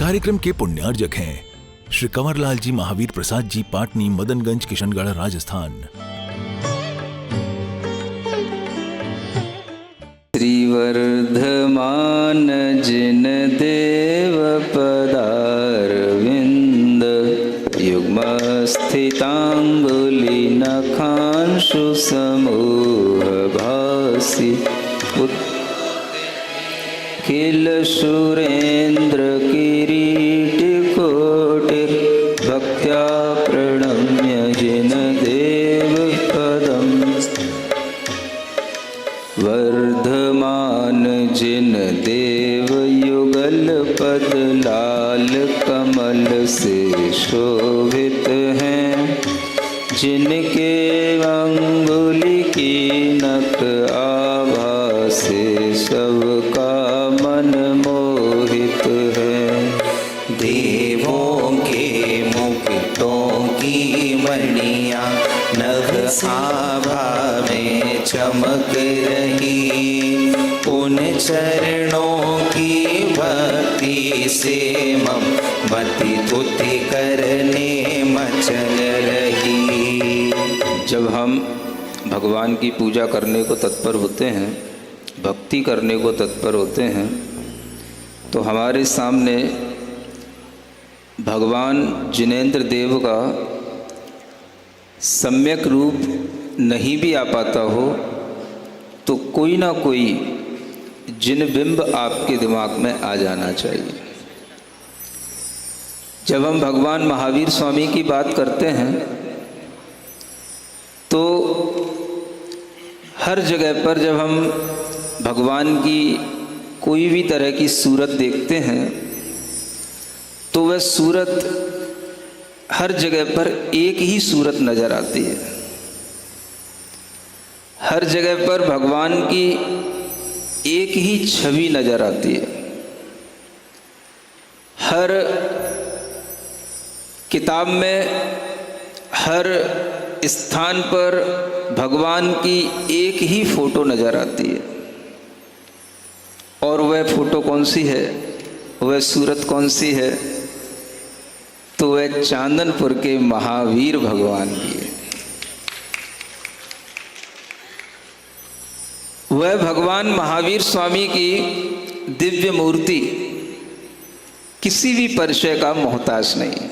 कार्यक्रम के पुण्यार्जक हैं श्री कंवरलाल जी महावीर प्रसाद जी, पाटनी, मदनगंज, किशनगढ़, राजस्थान। श्रीवर्धमान जिन देव पदारविंद युग्म स्थितांगुली नखांशु समूह भासी किल सुरेंद्र किरीट कोटिर भक्त्या प्रणम्य जिन देव पदम वर्धमान जिन देव युगल पद लाल कमल से शोभित हैं, जिनके अंगुली की नख आभा से सबका मन मोहित है। देवों के मुकुटों की मणियां नभ आभा में चमक रही, उन चरणों की भक्ति से मम मति तुति करने मचल रही। जब हम भगवान की पूजा करने को तत्पर होते हैं, भक्ति करने को तत्पर होते हैं, तो हमारे सामने भगवान जिनेंद्र देव का सम्यक रूप नहीं भी आ पाता हो तो कोई ना कोई जिन बिंब आपके दिमाग में आ जाना चाहिए। जब हम भगवान महावीर स्वामी की बात करते हैं तो हर जगह पर जब हम भगवान की कोई भी तरह की सूरत देखते हैं तो वह सूरत हर जगह पर एक ही सूरत नज़र आती है। हर जगह पर भगवान की एक ही छवि नज़र आती है। हर किताब में, हर स्थान पर भगवान की एक ही फोटो नज़र आती है। और वह फोटो कौन सी है, वह सूरत कौन सी है? तो वह चांदनपुर के महावीर भगवान की है। वह भगवान महावीर स्वामी की दिव्य मूर्ति किसी भी परिचय का मोहताज नहीं है।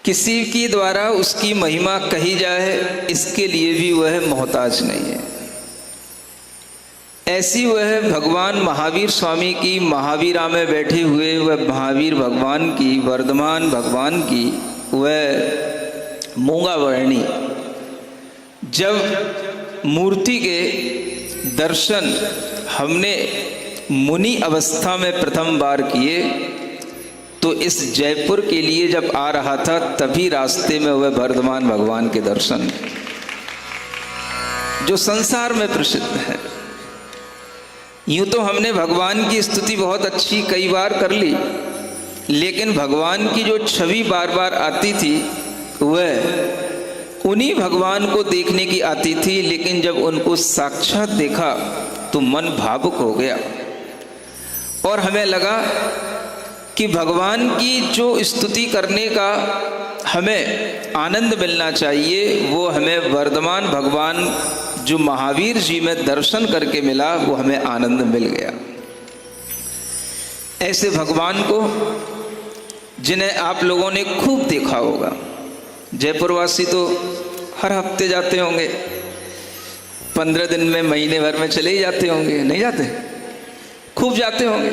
किसी के द्वारा उसकी महिमा कही जाए इसके लिए भी वह मोहताज नहीं है। ऐसी वह भगवान महावीर स्वामी की महावीरा में बैठे हुए वह महावीर भगवान की, वर्धमान भगवान की वह मूंगा वर्णी जब मूर्ति के दर्शन हमने मुनि अवस्था में प्रथम बार किए तो इस जयपुर के लिए जब आ रहा था तभी रास्ते में वह वर्धमान भगवान के दर्शन जो संसार में प्रसिद्ध है। यूं तो हमने भगवान की स्तुति बहुत अच्छी कई बार कर ली, लेकिन भगवान की जो छवि बार बार आती थी वह उन्हीं भगवान को देखने की आती थी, लेकिन जब उनको साक्षात देखा तो मन भावुक हो गया और हमें लगा कि भगवान की जो स्तुति करने का हमें आनंद मिलना चाहिए वो हमें वर्धमान भगवान जो महावीर जी में दर्शन करके मिला वो हमें आनंद मिल गया। ऐसे भगवान को जिन्हें आप लोगों ने खूब देखा होगा, जयपुरवासी तो हर हफ्ते जाते होंगे, 15 दिन में, महीने भर में चले ही जाते होंगे, नहीं जाते? खूब जाते होंगे,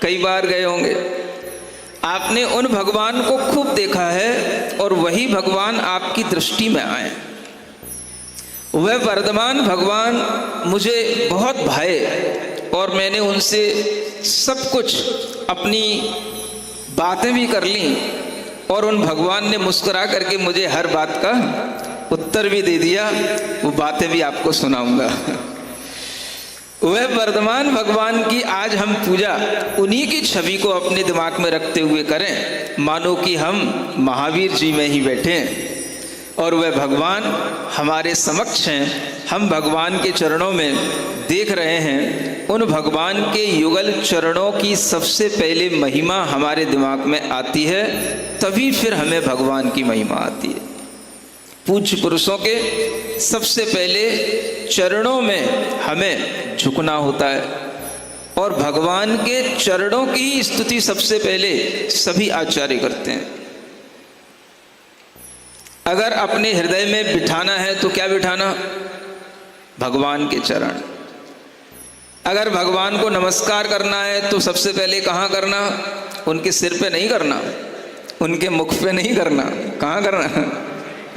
कई बार गए होंगे। आपने उन भगवान को खूब देखा है और वही भगवान आपकी दृष्टि में आए। वह वर्धमान भगवान मुझे बहुत भाए और मैंने उनसे सब कुछ अपनी बातें भी कर ली और उन भगवान ने मुस्कुरा करके मुझे हर बात का उत्तर भी दे दिया। वो बातें भी आपको सुनाऊंगा। वह वर्धमान भगवान की आज हम पूजा उन्हीं की छवि को अपने दिमाग में रखते हुए करें, मानो कि हम महावीर जी में ही बैठे हैं। और वह भगवान हमारे समक्ष हैं, हम भगवान के चरणों में देख रहे हैं। उन भगवान के युगल चरणों की सबसे पहले महिमा हमारे दिमाग में आती है, तभी फिर हमें भगवान की महिमा आती है। पूज्य पुरुषों के सबसे पहले चरणों में हमें झुकना होता है और भगवान के चरणों की स्तुति सबसे पहले सभी आचार्य करते हैं। अगर अपने हृदय में बिठाना है तो क्या बिठाना? भगवान के चरण। अगर भगवान को नमस्कार करना है तो सबसे पहले कहाँ करना? उनके सिर पे नहीं करना, उनके मुख पे नहीं करना, कहाँ करना?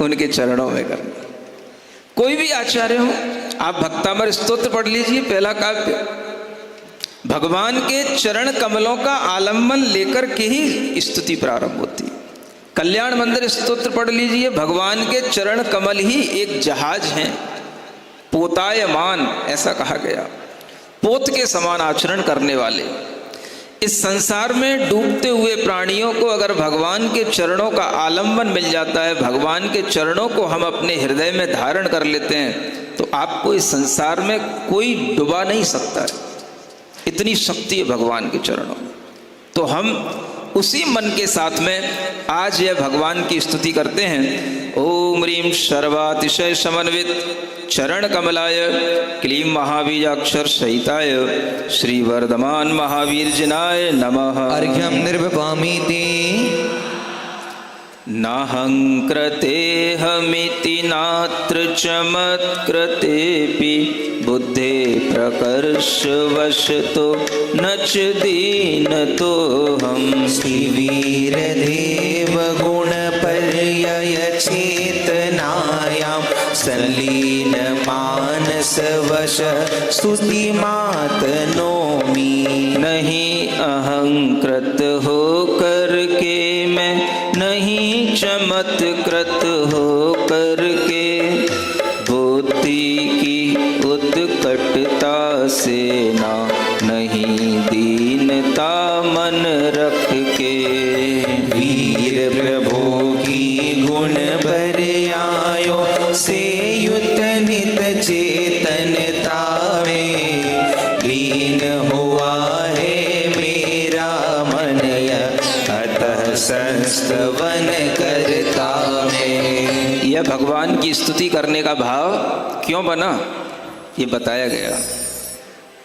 उनके चरणों में करना। कोई भी आचार्य हो, आप भक्तामर स्तोत्र पढ़ लीजिए, पहला काव्य, भगवान के चरण कमलों का आलम्बन लेकर के ही स्तुति प्रारंभ होती है। कल्याण मंदिर स्तोत्र पढ़ लीजिए, भगवान के चरण कमल ही एक जहाज हैं, पोतायमान ऐसा कहा गया, पोत के समान आचरण करने वाले। इस संसार में डूबते हुए प्राणियों को अगर भगवान के चरणों का आलम्बन मिल जाता है, भगवान के चरणों को हम अपने हृदय में धारण कर लेते हैं, तो आपको इस संसार में कोई डुबा नहीं सकता है। इतनी शक्ति है भगवान के चरणों में। तो हम उसी मन के साथ में आज यह भगवान की स्तुति करते हैं। ओम ह्रीं सर्वातिशय समन्वित चरण कमलाय क्लीं महाबीजाक्षर सहिताय श्री वर्धमान महावीर जिनाय नमः। अर्घ्यं निर्विपामीति नाहं कृतेऽहमिति नात्र चमत्कृतेऽपि बुद्धे प्रकर्षवशतो न च दीनतोऽहम्। श्रीवीरदेव गुणपर्यय चेतनायां संलीन मानसवश स्तुतिमातनोमि। नहीं अहंकृत होकर के मैं, नहीं चमत्कृत होकर के, बुद्धि की उत्कटता से ना, नहीं दीनता मन रख के। वीर प्रभु की गुण पर्यायो से युत नित चेतनता में लीन हुआ है मेरा मन, अतः संस्तवन करता मैं। यह भगवान की स्तुति करने का भाव क्यों बना, ये बताया गया।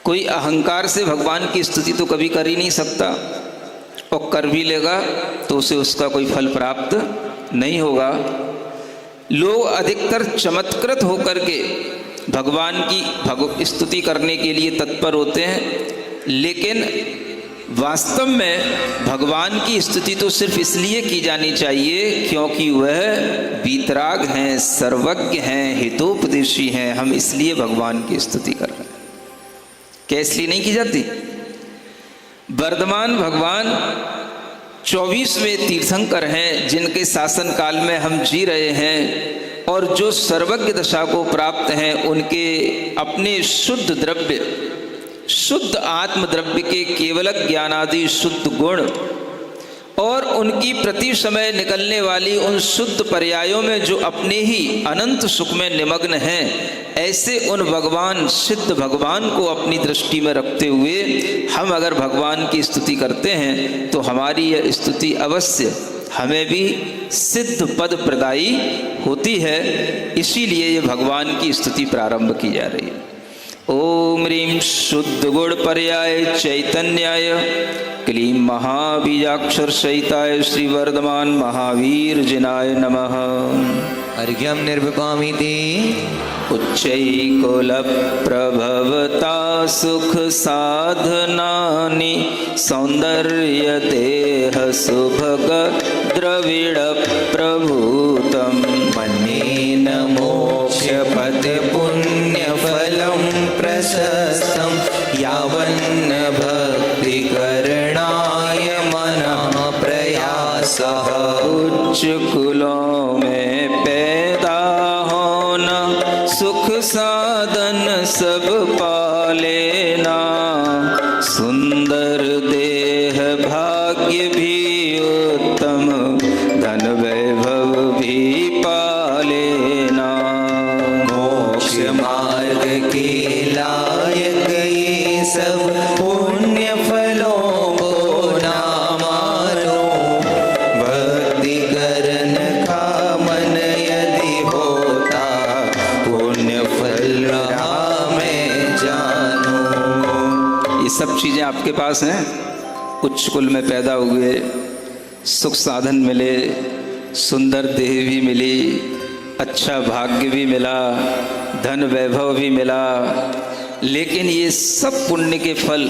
कोई अहंकार से भगवान की स्तुति तो कभी कर ही नहीं सकता, और कर भी लेगा तो उसे उसका कोई फल प्राप्त नहीं होगा। लोग अधिकतर चमत्कृत होकर के भगवान की स्तुति करने के लिए तत्पर होते हैं, लेकिन वास्तव में भगवान की स्तुति तो सिर्फ इसलिए की जानी चाहिए क्योंकि वह वीतराग हैं, सर्वज्ञ हैं, हितोपदेशी हैं। हम इसलिए भगवान की स्तुति कर रहे हैं। क्या इसलिए नहीं की जाती? वर्धमान भगवान 24वें तीर्थंकर हैं, जिनके शासन काल में हम जी रहे हैं, और जो सर्वज्ञ दशा को प्राप्त हैं, उनके अपने शुद्ध द्रव्य, शुद्ध आत्म द्रव्य के केवलक ज्ञानादि शुद्ध गुण और उनकी प्रति समय निकलने वाली उन शुद्ध पर्यायों में जो अपने ही अनंत सुख में निमग्न हैं, ऐसे उन भगवान, सिद्ध भगवान को अपनी दृष्टि में रखते हुए हम अगर भगवान की स्तुति करते हैं तो हमारी यह स्तुति अवश्य हमें भी सिद्ध पद प्रदायी होती है। इसीलिए ये भगवान की स्तुति प्रारंभ की जा रही है। ओम ह्रीं शुद्ध गुण पर्याय चैतन्याय क्लीं महाबीजाक्षर सहिताय श्री वर्धमान महावीर जिनाय नमः। अर्घ्यं निर्विपामीति उच्चैकुल प्रभवता सुख साधनानि सौंदर्य देह सुभग द्रविड़ प्रभूतम्। मन्येन मोक्षपद पुण्यफलं प्रशस्तं यावन्न भक्तिकरणाय मनः प्रयासः। उच्च कुलों में पैदा होना, सुख साधन सब पालेना, सुंदर देह भाग्य भी उत्तम, धन वैभव भी पाले चीज़ें आपके पास हैं, उच्च कुल में पैदा हुए, सुख साधन मिले, सुंदर देह भी मिली, अच्छा भाग्य भी मिला, धन वैभव भी मिला, लेकिन ये सब पुण्य के फल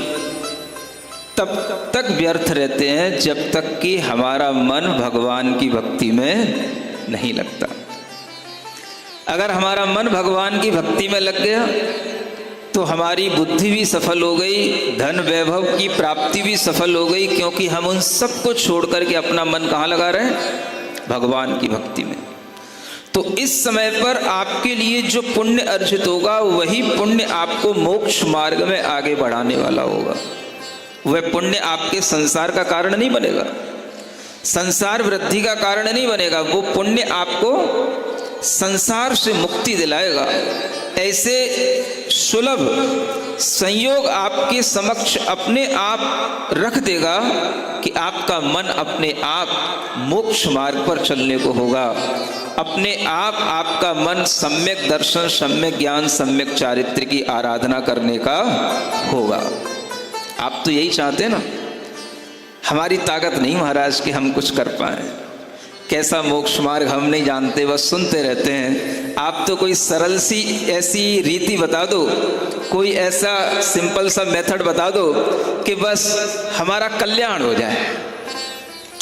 तब तक व्यर्थ रहते हैं जब तक कि हमारा मन भगवान की भक्ति में नहीं लगता। अगर हमारा मन भगवान की भक्ति में लग गया तो हमारी बुद्धि भी सफल हो गई, धन वैभव की प्राप्ति भी सफल हो गई, क्योंकि हम उन सब को छोड़ करके अपना मन कहाँ लगा रहे हैं? भगवान की भक्ति में। तो इस समय पर आपके लिए जो पुण्य अर्जित होगा वही पुण्य आपको मोक्ष मार्ग में आगे बढ़ाने वाला होगा। वह पुण्य आपके संसार का कारण नहीं बनेगा, संसार वृद्धि का कारण नहीं बनेगा, वो पुण्य आपको संसार से मुक्ति दिलाएगा। ऐसे सुलभ संयोग आपके समक्ष अपने आप रख देगा कि आपका मन अपने आप मोक्ष मार्ग पर चलने को होगा। अपने आप आपका मन सम्यक दर्शन, सम्यक ज्ञान, सम्यक चारित्र की आराधना करने का होगा। आप तो यही चाहते हैं ना? हमारी ताकत नहीं महाराज कि हम कुछ कर पाए, कैसा मोक्ष मार्ग हम नहीं जानते, बस सुनते रहते हैं। आप तो कोई सरल सी ऐसी रीति बता दो, कोई ऐसा सिंपल सा मेथड बता दो कि बस हमारा कल्याण हो जाए।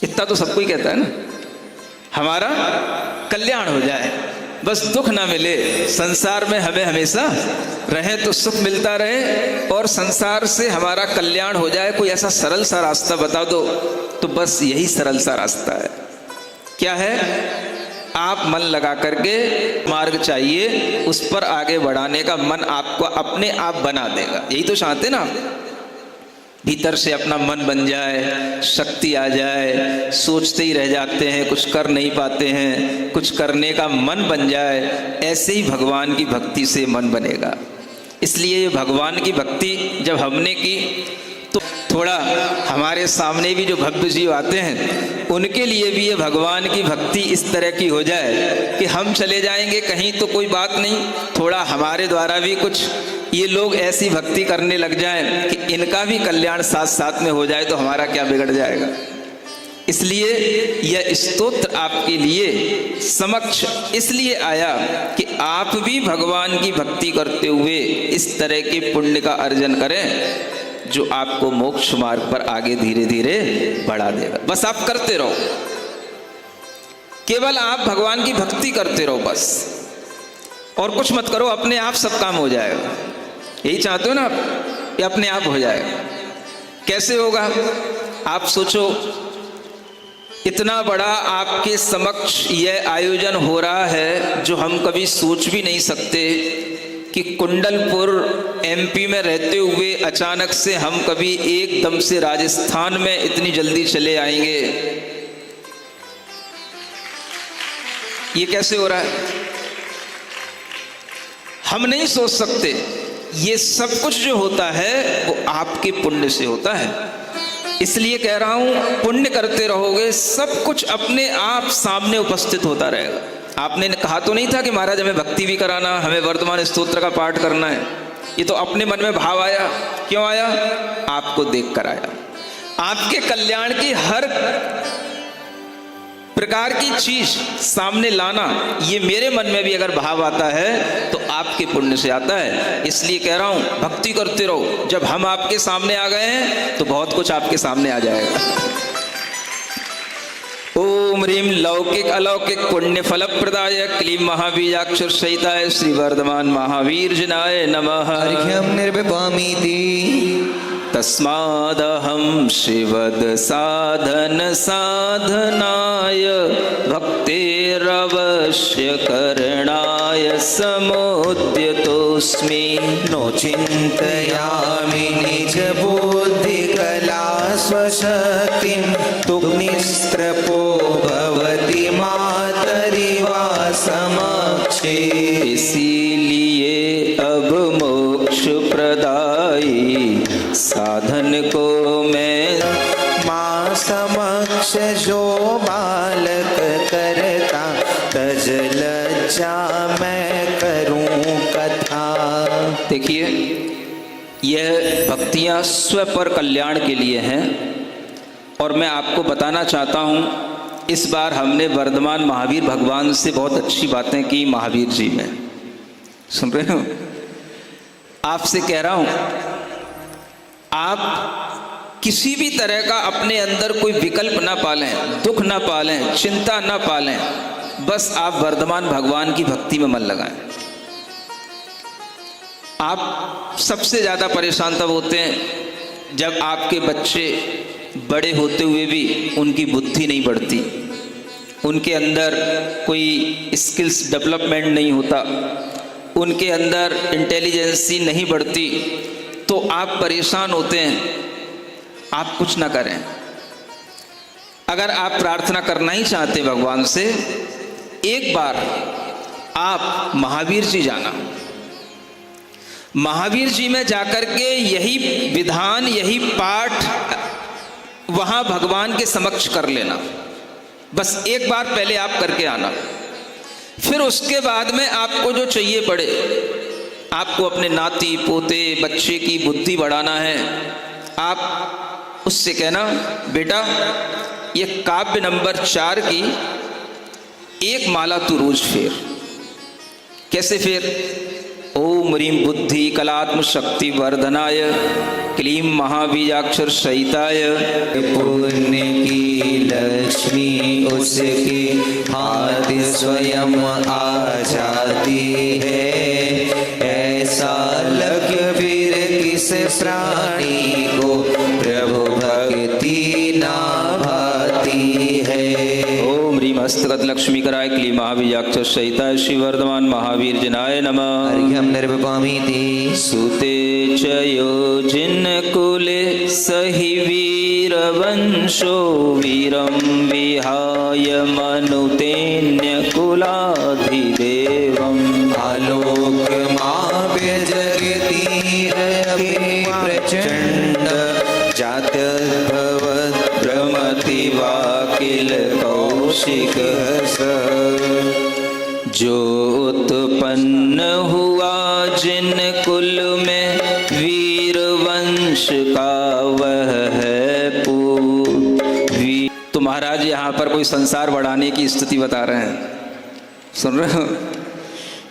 इतना तो सब कोई कहता है ना, हमारा कल्याण हो जाए, बस दुख ना मिले, संसार में हमें हमेशा रहे तो सुख मिलता रहे और संसार से हमारा कल्याण हो जाए। कोई ऐसा सरल सा रास्ता बता दो। तो बस यही सरल सा रास्ता है। क्या है? आप मन लगा करके मार्ग चाहिए, उस पर आगे बढ़ाने का मन आपको अपने आप बना देगा। यही तो चाहते ना, भीतर से अपना मन बन जाए, शक्ति आ जाए, सोचते ही रह जाते हैं, कुछ कर नहीं पाते हैं, कुछ करने का मन बन जाए। ऐसे ही भगवान की भक्ति से मन बनेगा। इसलिए भगवान की भक्ति जब हमने की तो थोड़ा हमारे सामने भी जो भव्य जीव आते हैं उनके लिए भी ये भगवान की भक्ति इस तरह की हो जाए कि हम चले जाएंगे कहीं तो कोई बात नहीं, थोड़ा हमारे द्वारा भी कुछ ये लोग ऐसी भक्ति करने लग जाएं कि इनका भी कल्याण साथ साथ में हो जाए तो हमारा क्या बिगड़ जाएगा। इसलिए यह स्तोत्र आपके लिए समक्ष इसलिए आया कि आप भी भगवान की भक्ति करते हुए इस तरह के पुण्य का अर्जन करें जो आपको मोक्ष मार्ग पर आगे धीरे धीरे बढ़ा देगा। बस आप करते रहो, केवल आप भगवान की भक्ति करते रहो बस, और कुछ मत करो, अपने आप सब काम हो जाएगा। यही चाहते हो ना आप? ये अपने आप हो जाएगा। कैसे होगा? आप सोचो, इतना बड़ा आपके समक्ष यह आयोजन हो रहा है जो हम कभी सोच भी नहीं सकते कि कुंडलपुर एमपी में रहते हुए अचानक से हम कभी एकदम से राजस्थान में इतनी जल्दी चले आएंगे। ये कैसे हो रहा है? हम नहीं सोच सकते। ये सब कुछ जो होता है वो आपके पुण्य से होता है। इसलिए कह रहा हूं, पुण्य करते रहोगे, सब कुछ अपने आप सामने उपस्थित होता रहेगा। आपने कहा तो नहीं था कि महाराज हमें भक्ति भी कराना, हमें वर्तमान स्तोत्र का पाठ करना है। ये तो अपने मन में भाव आया। क्यों आया? आपको देख कर आया। आपके कल्याण की हर प्रकार की चीज सामने लाना, ये मेरे मन में भी अगर भाव आता है तो आपके पुण्य से आता है। इसलिए कह रहा हूं, भक्ति करते रहो। जब हम आपके सामने आ गए हैं तो बहुत कुछ आपके सामने आ जाएगा। ओम ह्रीम लौकिक अलौकिक पुण्य फल प्रदाय क्लीम महाबीजाक्षर सहिताय श्री वर्धमान महावीर जनाय नमः। अर्घ्यं निर्विपामीति तस्मादहं शिवद साधन साधनाय भक्तेरवश्य करणाय समुद्यतोऽस्मि। नो चिन्तयामि निज बुद्धि कला स्वशक्तिं तुग्निस्त्रपो भवति मातरिवा समक्षे। इसीलिए अब मोक्ष प्रदायी साधन को मैं माँ समक्ष जो बालक करता, तज लज्जा मैं करूं कथा। देखिए, यह भक्तियाँ स्व पर कल्याण के लिए हैं। और मैं आपको बताना चाहता हूँ, इस बार हमने वर्धमान महावीर भगवान से बहुत अच्छी बातें की। महावीर जी में सुन रहे हो, आपसे कह रहा हूँ, आप किसी भी तरह का अपने अंदर कोई विकल्प ना पालें, दुख ना पालें, चिंता ना पालें, बस आप वर्धमान भगवान की भक्ति में मन लगाएं। आप सबसे ज़्यादा परेशान तब होते हैं जब आपके बच्चे बड़े होते हुए भी उनकी बुद्धि नहीं बढ़ती, उनके अंदर कोई स्किल्स डेवलपमेंट नहीं होता, उनके अंदर इंटेलिजेंसी नहीं बढ़ती, तो आप परेशान होते हैं। आप कुछ ना करें। अगर आप प्रार्थना करना ही चाहते भगवान से, एक बार आप महावीर जी जाना, महावीर जी में जाकर के यही विधान, यही पाठ वहां भगवान के समक्ष कर लेना। बस एक बार पहले आप करके आना। फिर उसके बाद में आपको जो चाहिए पड़े, आपको अपने नाती पोते बच्चे की बुद्धि बढ़ाना है, आप उससे कहना, बेटा ये काव्य नंबर 4 की एक माला तू रोज फेर। कैसे फेर? ओम ह्रीं बुद्धि कलात्म शक्ति वर्धनाय क्लीं महाबीजाक्षर सहिताय। पुण्य की लक्ष्मी उसके हाथ स्वयं आ जाती है, ऐसा लग फिर किस प्राणी को प्रभु भक्ति ना भाती है। ओम ह्रीं हस्तगत लक्ष्मी कराय क्लीं महाबीजाक्षर सहिताय श्री वर्धमान महावीर जनाय नमः। अर्घ्यं निर्विपामीति सुते चयो जिन कुले सहि वीर वंशो वीरं विहाय मनुतेन्य कुलाधिदेवम्। आलोक माव्य जगतीर प्रचंड जात भवत् भ्रमति वाकिल कौशिक स। जो उत्पन्न हुआ जिन कुल में वीर वंश का वह है पूत। तो महाराज यहाँ पर कोई संसार बढ़ाने की स्थिति बता रहे हैं। सुन रहे हो?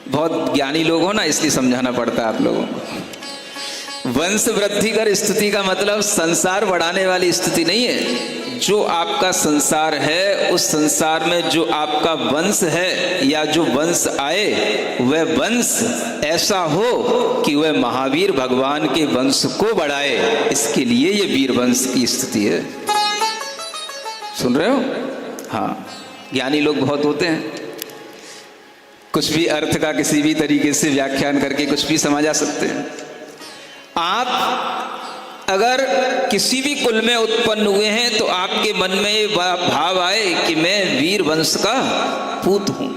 बहुत ज्ञानी लोग हो ना, इसलिए समझाना पड़ता है आप लोगों को। वंश वृद्धि कर स्थिति का मतलब संसार बढ़ाने वाली स्थिति नहीं है। जो आपका संसार है, उस संसार में जो आपका वंश है या जो वंश आए, वह वंश ऐसा हो कि वह महावीर भगवान के वंश को बढ़ाए। इसके लिए ये वीर वंश की स्थिति है। सुन रहे हो? हाँ, ज्ञानी लोग बहुत होते हैं। कुछ भी अर्थ का किसी भी तरीके से व्याख्यान करके कुछ भी समझा सकते हैं। आप अगर किसी भी कुल में उत्पन्न हुए हैं तो आपके मन में ये भाव आए कि मैं वीर वंश का पूत हूं।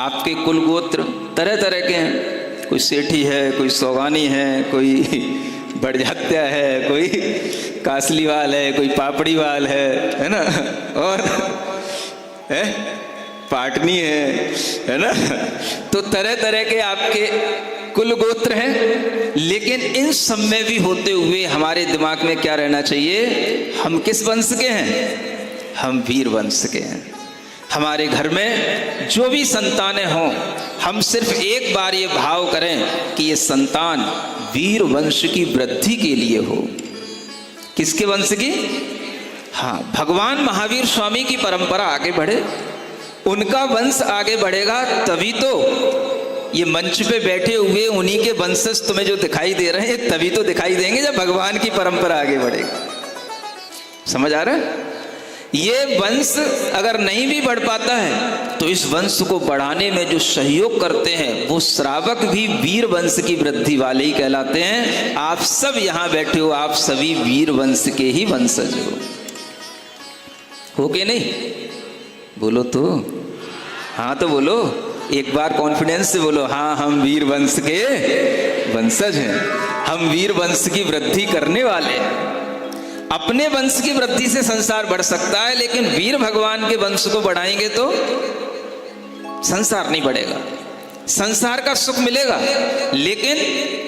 आपके कुल गोत्र तरह तरह के हैं। कोई सेठी है, कोई सौगानी है, कोई बढ़जात्या है, कोई कासलीवाल है, कोई पापड़ीवाल है ना, और है पाटनी है ना। तो तरह तरह के आपके कुल गोत्र हैं। लेकिन इन सब में भी होते हुए हमारे दिमाग में क्या रहना चाहिए? हम किस वंश के हैं? हम वीर वंश के हैं। हमारे घर में जो भी संतानें हों, हम सिर्फ एक बार ये भाव करें कि ये संतान वीर वंश की वृद्धि के लिए हो। किसके वंश की? हाँ, भगवान महावीर स्वामी की परंपरा आगे बढ़े, उनका वंश आगे बढ़ेगा तभी तो ये मंच पे बैठे हुए उन्हीं के वंशज तुम्हें जो दिखाई दे रहे हैं, तभी तो दिखाई देंगे जब भगवान की परंपरा आगे बढ़ेगी। समझ आ रहा है? ये वंश अगर नहीं भी बढ़ पाता है तो इस वंश को बढ़ाने में जो सहयोग करते हैं वो श्रावक भी वीर वंश की वृद्धि वाले ही कहलाते हैं। आप सब यहाँ बैठे हो, आप सभी वीर वंश के ही वंशज हो के नहीं? बोलो तो, हाँ तो बोलो, एक बार कॉन्फिडेंस से बोलो, हाँ हम वीर वंश के वंशज हैं, हम वीर वंश की वृद्धि करने वाले। अपने वंश की वृद्धि से संसार बढ़ सकता है, लेकिन वीर भगवान के वंश को बढ़ाएंगे तो संसार नहीं बढ़ेगा। संसार का सुख मिलेगा, लेकिन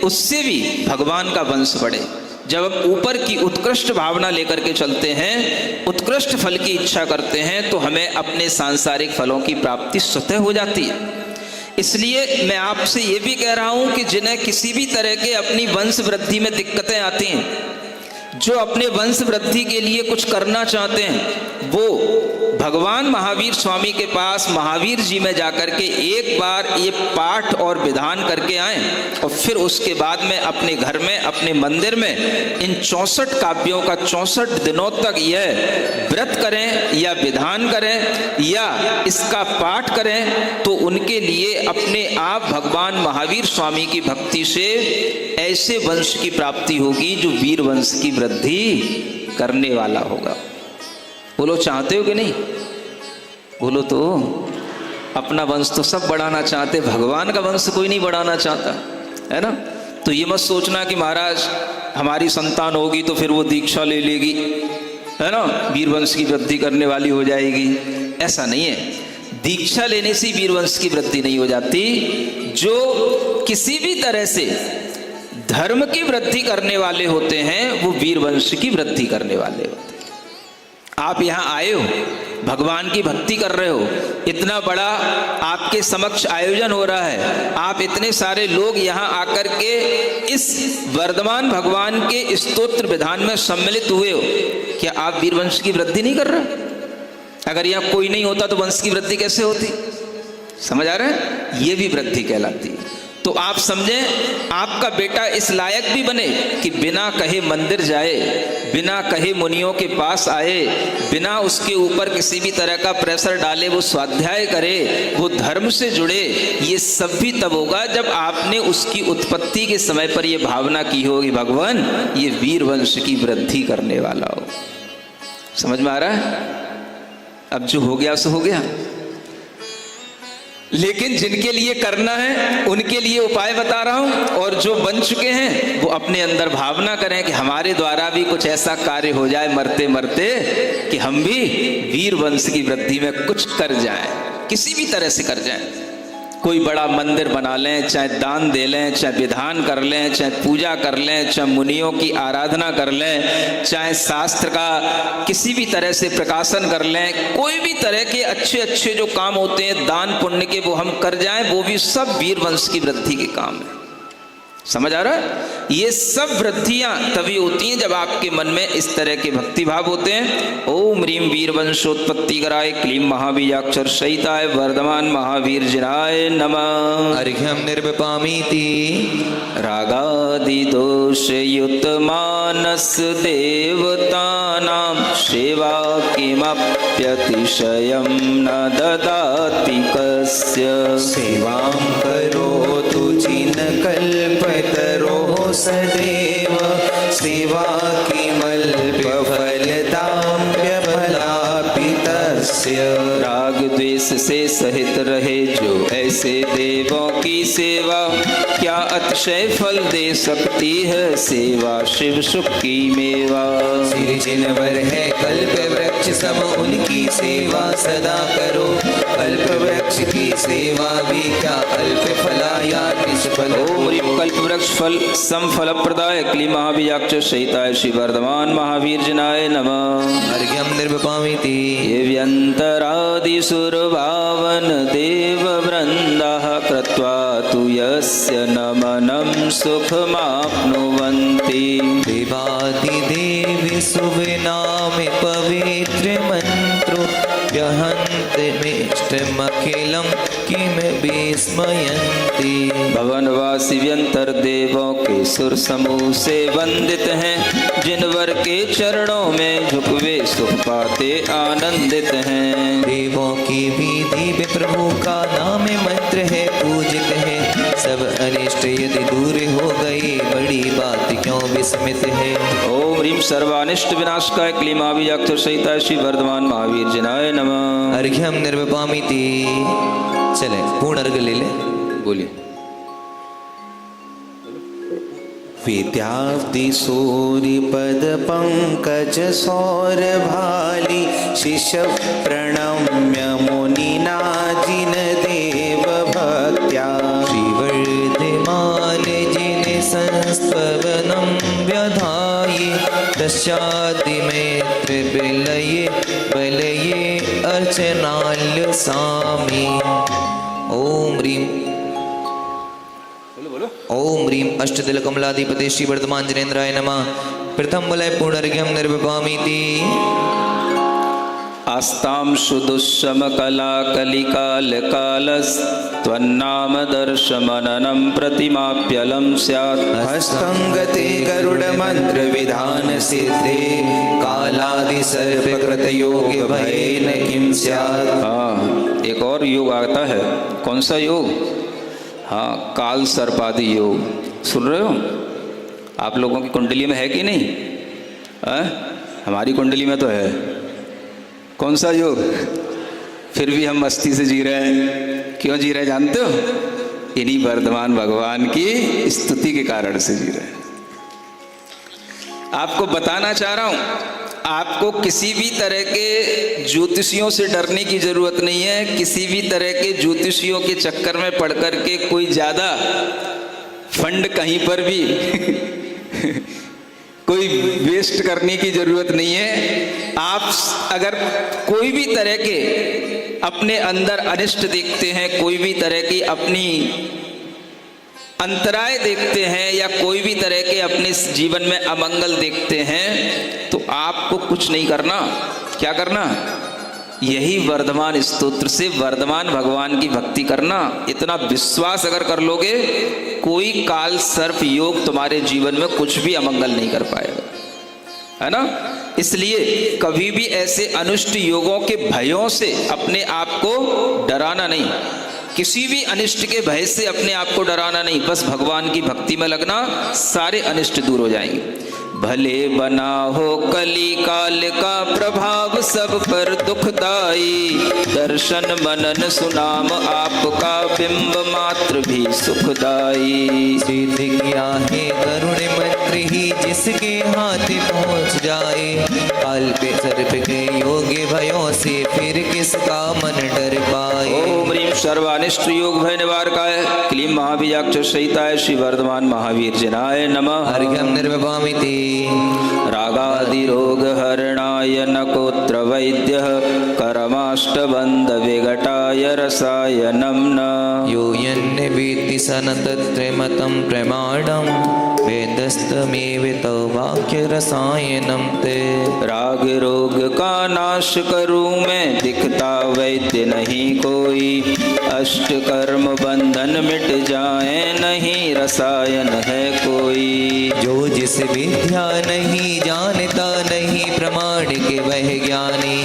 उससे भी भगवान का वंश बढ़े। जब हम ऊपर की उत्कृष्ट भावना लेकर के चलते हैं, उत्कृष्ट फल की इच्छा करते हैं, तो हमें अपने सांसारिक फलों की प्राप्ति स्वतः हो जाती है। इसलिए मैं आपसे ये भी कह रहा हूं कि जिन्हें किसी भी तरह के अपनी वंश वृद्धि में दिक्कतें आती हैं, जो अपने वंश वृद्धि के लिए कुछ करना चाहते हैं, वो भगवान महावीर स्वामी के पास महावीर जी में जाकर के एक बार ये पाठ और विधान करके आएं, और फिर उसके बाद में अपने घर में, अपने मंदिर में इन 64 काव्यों का 64 दिनों तक यह व्रत करें या विधान करें या इसका पाठ करें, तो उनके लिए अपने आप भगवान महावीर स्वामी की भक्ति से ऐसे वंश की प्राप्ति होगी जो वीर वंश की वृद्धि करने वाला होगा। बोलो, चाहते हो कि नहीं? बोलो तो। अपना वंश तो सब बढ़ाना चाहते, भगवान का वंश कोई नहीं बढ़ाना चाहता, है ना? तो ये मत सोचना कि महाराज हमारी संतान होगी तो फिर वो दीक्षा ले लेगी, है ना, वीर वंश की वृद्धि करने वाली हो जाएगी। ऐसा नहीं है। दीक्षा लेने से वीर वंश की वृद्धि नहीं हो जाती। जो किसी भी तरह से धर्म की वृद्धि करने वाले होते हैं, वो वीर वंश की वृद्धि करने वाले होते हैं। आप यहाँ आए हो, भगवान की भक्ति कर रहे हो, इतना बड़ा आपके समक्ष आयोजन हो रहा है, आप इतने सारे लोग यहाँ आकर के इस वर्धमान भगवान के स्तोत्र विधान में सम्मिलित हुए हो, क्या आप वीर वंश की वृद्धि नहीं कर रहे? अगर यहाँ कोई नहीं होता तो वंश की वृद्धि कैसे होती? समझ आ रहा है? ये भी वृद्धि कहलाती है। तो आप समझें, आपका बेटा इस लायक भी बने कि बिना कहे मंदिर जाए, बिना कहे मुनियों के पास आए, बिना उसके ऊपर किसी भी तरह का प्रेशर डाले वो स्वाध्याय करे, वो धर्म से जुड़े। ये सब भी तब होगा जब आपने उसकी उत्पत्ति के समय पर यह भावना की होगी, भगवान ये वीर वंश की वृद्धि करने वाला हो। समझ में आ रहा है? अब जो हो गया सो हो गया, लेकिन जिनके लिए करना है उनके लिए उपाय बता रहा हूं, और जो बन चुके हैं वो अपने अंदर भावना करें कि हमारे द्वारा भी कुछ ऐसा कार्य हो जाए मरते मरते कि हम भी वीर वंश की वृद्धि में कुछ कर जाएं, किसी भी तरह से कर जाएं। कोई बड़ा मंदिर बना लें, चाहे दान दे लें, चाहे विधान कर लें, चाहे पूजा कर लें, चाहे मुनियों की आराधना कर लें, चाहे शास्त्र का किसी भी तरह से प्रकाशन कर लें, कोई भी तरह के अच्छे अच्छे जो काम होते हैं दान पुण्य के, वो हम कर जाएं, वो भी सब वीर वंश की वृद्धि के काम है। समझ आ रहा है? ये सब वृद्धियां तभी होती हैं जब आपके मन में इस तरह के भक्ति भाव होते हैं। ओम ह्रीम वीर वंशोत्पत्ति कराय क्लीम महाबीजाक्षर सहिताय वर्धमान महावीर जिनाय नमः। अर्घ्यं निर्विपामीति रागादि दोष युत मानस देवतानां सेवा किमप्यतिशयं न ददाति कस्य। सेवां करोतु जिन कल्पतरो सदैव सेवा किमल्पफलतां व्यफलापि तस्य। राग द्वेष से सहित रहे जो ऐसे देवों की सेवा, क्या अतिशय फल दे सकती है सेवा शिव सुख की मेवा। सिर जिनवर है कल्प वृक्ष सम उनकी सेवा सदा करो, कल्प वृक्ष की सेवा भी क्या अल्प फलाया निष्फल। ओम ह्रीम कल्प वृक्ष फल सम फल प्रदाय क्लीम महाबीजाक्षर सहिताय श्री वर्धमान महावीर जिनाय नमः। अर्घ्यं निर्विपामीति ये व्यंतरादि सुरभावन देव वृंदः कृत्वा तु यस्य नमनं सुखमाप्नुवन्ति। देवादिदेवी शुभ नाम पवित्र मंत्रो यहन्त्यमिष्टमखिलं किम विस्मयन्ति। भवनवासी व्यंतर देवों के सुर समूह से वंदित हैं, जिनवर के चरणों में झुकवे सुख पाते आनंदित हैं। देवों की विधि में प्रभु का नाम मंत्र है पूजित है, सब अनिष्ट यदि दूर हो गई बड़ी बात क्यों विस्मित है। ओम ह्रीम सर्वानिष्ट विनाशकाय क्लीम महाबीजाक्षर सहिताय श्री वर्धमान महावीर जिनाय नमः। अर्घ्यं निर्विपामीति। चले पूर्ण अर्घ ले ले। बोलिए। विद्याब्धि सूर्य पद पंकज सौर भाली शिष्य प्रणम्य मुनिना जिन देव भक्त्या। पश्चादिमे त्रिबिलये बलये अर्चनाल्य सामी। ओम ह्रीं ओम ह्रीं अष्टदल कमलाधिपति श्री वर्धमान जनेन्द्राय नमः। प्रथम बलय पूर्णर्घ्यम निर्विभामीति। आस्तां सुदुस्सम कला कलिकाल कालस् त्वन्नाम दर्शमननं प्रतिमाप्यलं स्यात्। हस्तं गते गरुड मंत्र विधान सिद्धे कालादि सर्वकृत योग भयेन किं स्यात्। हाँ, एक और योग आता है। कौन सा योग? हाँ, काल सर्पादि योग। सुन रहे हो? आप लोगों की कुंडली में है कि नहीं? हमारी कुंडली में तो है। कौन सा योग? फिर भी हम मस्ती से जी रहे हैं। क्यों जी रहे हैं जानते हो? इन्हीं वर्धमान भगवान की स्तुति के कारण से जी रहे हैं। आपको बताना चाह रहा हूं, आपको किसी भी तरह के ज्योतिषियों से डरने की जरूरत नहीं है। किसी भी तरह के ज्योतिषियों के चक्कर में पड़ करके कोई ज्यादा फंड कहीं पर भी कोई वेस्ट करने की जरूरत नहीं है। आप अगर कोई भी तरह के अपने अंदर अनिष्ट देखते हैं, कोई भी तरह की अपनी अंतराय देखते हैं, या कोई भी तरह के अपने जीवन में अमंगल देखते हैं, तो आपको कुछ नहीं करना। क्या करना? यही वर्धमान स्तोत्र से वर्धमान भगवान की भक्ति करना। इतना विश्वास अगर कर लोगे, कोई काल सर्प योग तुम्हारे जीवन में कुछ भी अमंगल नहीं कर पाएगा, है ना। इसलिए कभी भी ऐसे अनिष्ट योगों के भयों से अपने आप को डराना नहीं। किसी भी अनिष्ट के भय से अपने आप को डराना नहीं। बस भगवान की भक्ति में लगना, सारे अनिष्ट दूर हो जाएंगे। भले बना हो कली काल का प्रभाव सब पर दुखदाई, दर्शन मनन सुनाम आपका बिंब मात्र भी सुखदाई। सिद्ध किया है करुण मंत्र ही जिसके हाथ पहुँच जाए, अल्प सर्प के योग्य भयों से फिर किसका मन डर पाए। ओम ह्रीं सर्वानिष्ट योग भय निवारकाय क्लीं महाबीजाक्ष सहिताय श्री वर्धमान महावीर जनाय नमः। अर्घ्यं निर्विभामीति। रागादि रोग हरणाय नकोत्र वैद्यः करमाष्टबन्ध विघटाय रसायनं न। यो यन्न वेत्ति सनतत्रमतं प्रमाणं वेदस्तमेव तव वाक्य रसायनं ते। राग रोग का नाश करूं मैं, दिखता वैद्य नहीं कोई, अष्ट कर्म बंधन मिट जाए नहीं रसायन है कोई। जो जिस विद्या नहीं जानता नहीं प्रमाण के वह ज्ञानी,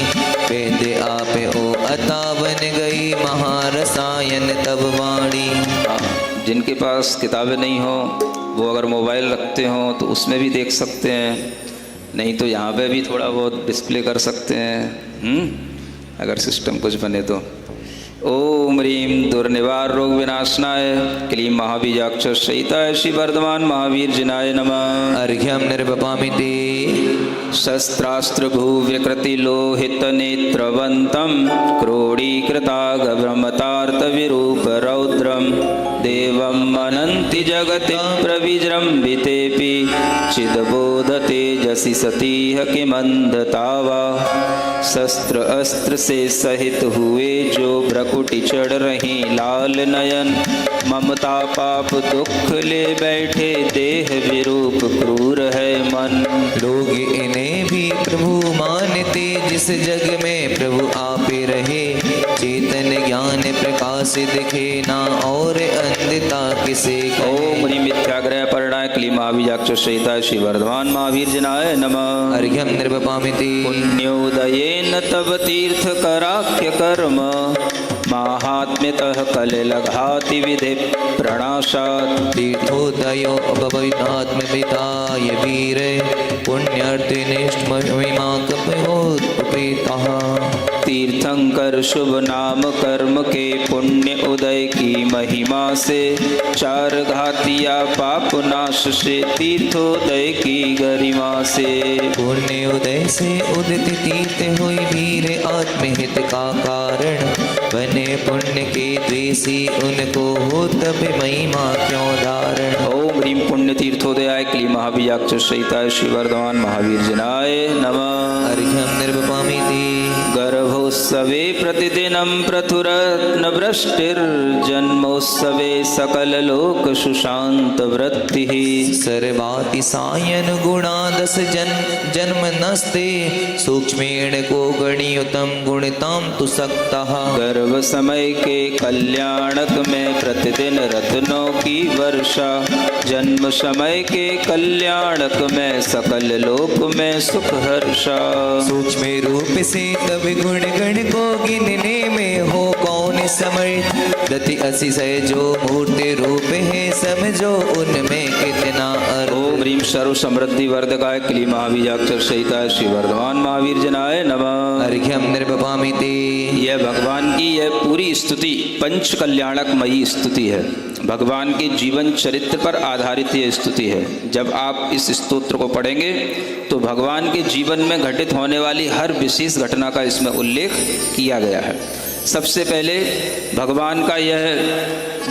वेद आप ओ अता बन गई महारसायन तब वाणी। जिनके पास किताबें नहीं हो वो अगर मोबाइल रखते हो तो उसमें भी देख सकते हैं, नहीं तो यहाँ पे भी थोड़ा बहुत डिस्प्ले कर सकते हैं, अगर सिस्टम कुछ बने तो। ओम ह्रीं दुर्निवार रोग विनाशनाय क्लीं महाबीजाक्ष सहिताय श्री वर्धमान महावीर जिनाय नमः। अर्घ्यं निर्वपामिति। शस्त्रास्त्र भूव्यकृति लोहित नेत्रवन्तं क्रोडीकृताग भ्रमतार्थ विरूप रौद्रम, देवम् अनन्ति जगति प्रविजृम्भितेऽपि चिदबोध तेजसि सतीह किमन्धतावा। शस्त्र अस्त्र से सहित हुए जो भ्रकुटि चढ़ रही लाल नयन, ममता पाप दुख ले बैठे देह विरूप क्रूर है मन। लोग इन्हें भी प्रभु मानते जिस जग में प्रभु आप रहे, चेतन ज्ञान प्रकाश दिखे ना और अंधता किसे। ओम ह्रीं मिथ्याग्रह परिणाय क्लीं महाबीजाक्ष सहिताय श्री वर्धमान महावीर जिनाय नमः। अर्घ्यं निर्वपामिति। पुण्योदयेन तव तीर्थकराख्य कर्म, माहात्म्यतः कलिलघाति विधि प्रणाशात्। तीर्थोदयो अपवितात्मविताय वीरे, पुण्यार्थिनिष्ठ महिमा कपयोत्पीतः। तीर्थंकर शुभ नाम कर्म के पुण्य उदय की महिमा से, चार घातिया पाप नाश से, तीर्थोदय की गरिमा से। पुण्य उदय से उदित तीर्थ हुई वीर आत्महित का कारण, बने पुण्य के द्वेषी उनको हो तब महिमा क्यों धारण। ओम ह्रीम पुण्य तीर्थोदयाय क्ली महावीर्याक्ष सहिताय श्री वर्धमान महावीर जनाय नमः। अर्घ्यं निर्वपामीति गर्भोत्सवे प्रतिदिनं प्रथुरत्न वृष्टिर्जन्मोत्सवे सकल लोक सुशांत वृत्तिः। सर्वातिसायन गुणा दस जन्म नस्ते, सूक्ष्मेण को गणियुतम गुणिताम तु सक्तः। गर्भ समय के कल्याणक में प्रतिदिन रत्नों की वर्षा, जन्म समय के कल्याणक में सकल लोक में सुख हर्षा। सूक्ष्म रूप से तब गुण गण को गिनने में हो कौन समर्थ, गति अतिशय जो मूर्ति रूप है समझो उनमें कितना अर्थ। ओम ह्रीम सर्व समृद्धि वर्धकाय क्ली महावीर्याक्ष सहिताय श्री वर्धमान महावीर जनाय नमः। अर्घ्यं निर्वपामीति। यह भगवान की यह पूरी स्तुति पंच कल्याणकमयी स्तुति है। भगवान के जीवन चरित्र पर आधारित यह स्तुति है। जब आप इस स्तोत्र को पढ़ेंगे तो भगवान के जीवन में घटित होने वाली हर विशेष घटना का इसमें उल्लेख किया गया है। सबसे पहले भगवान का यह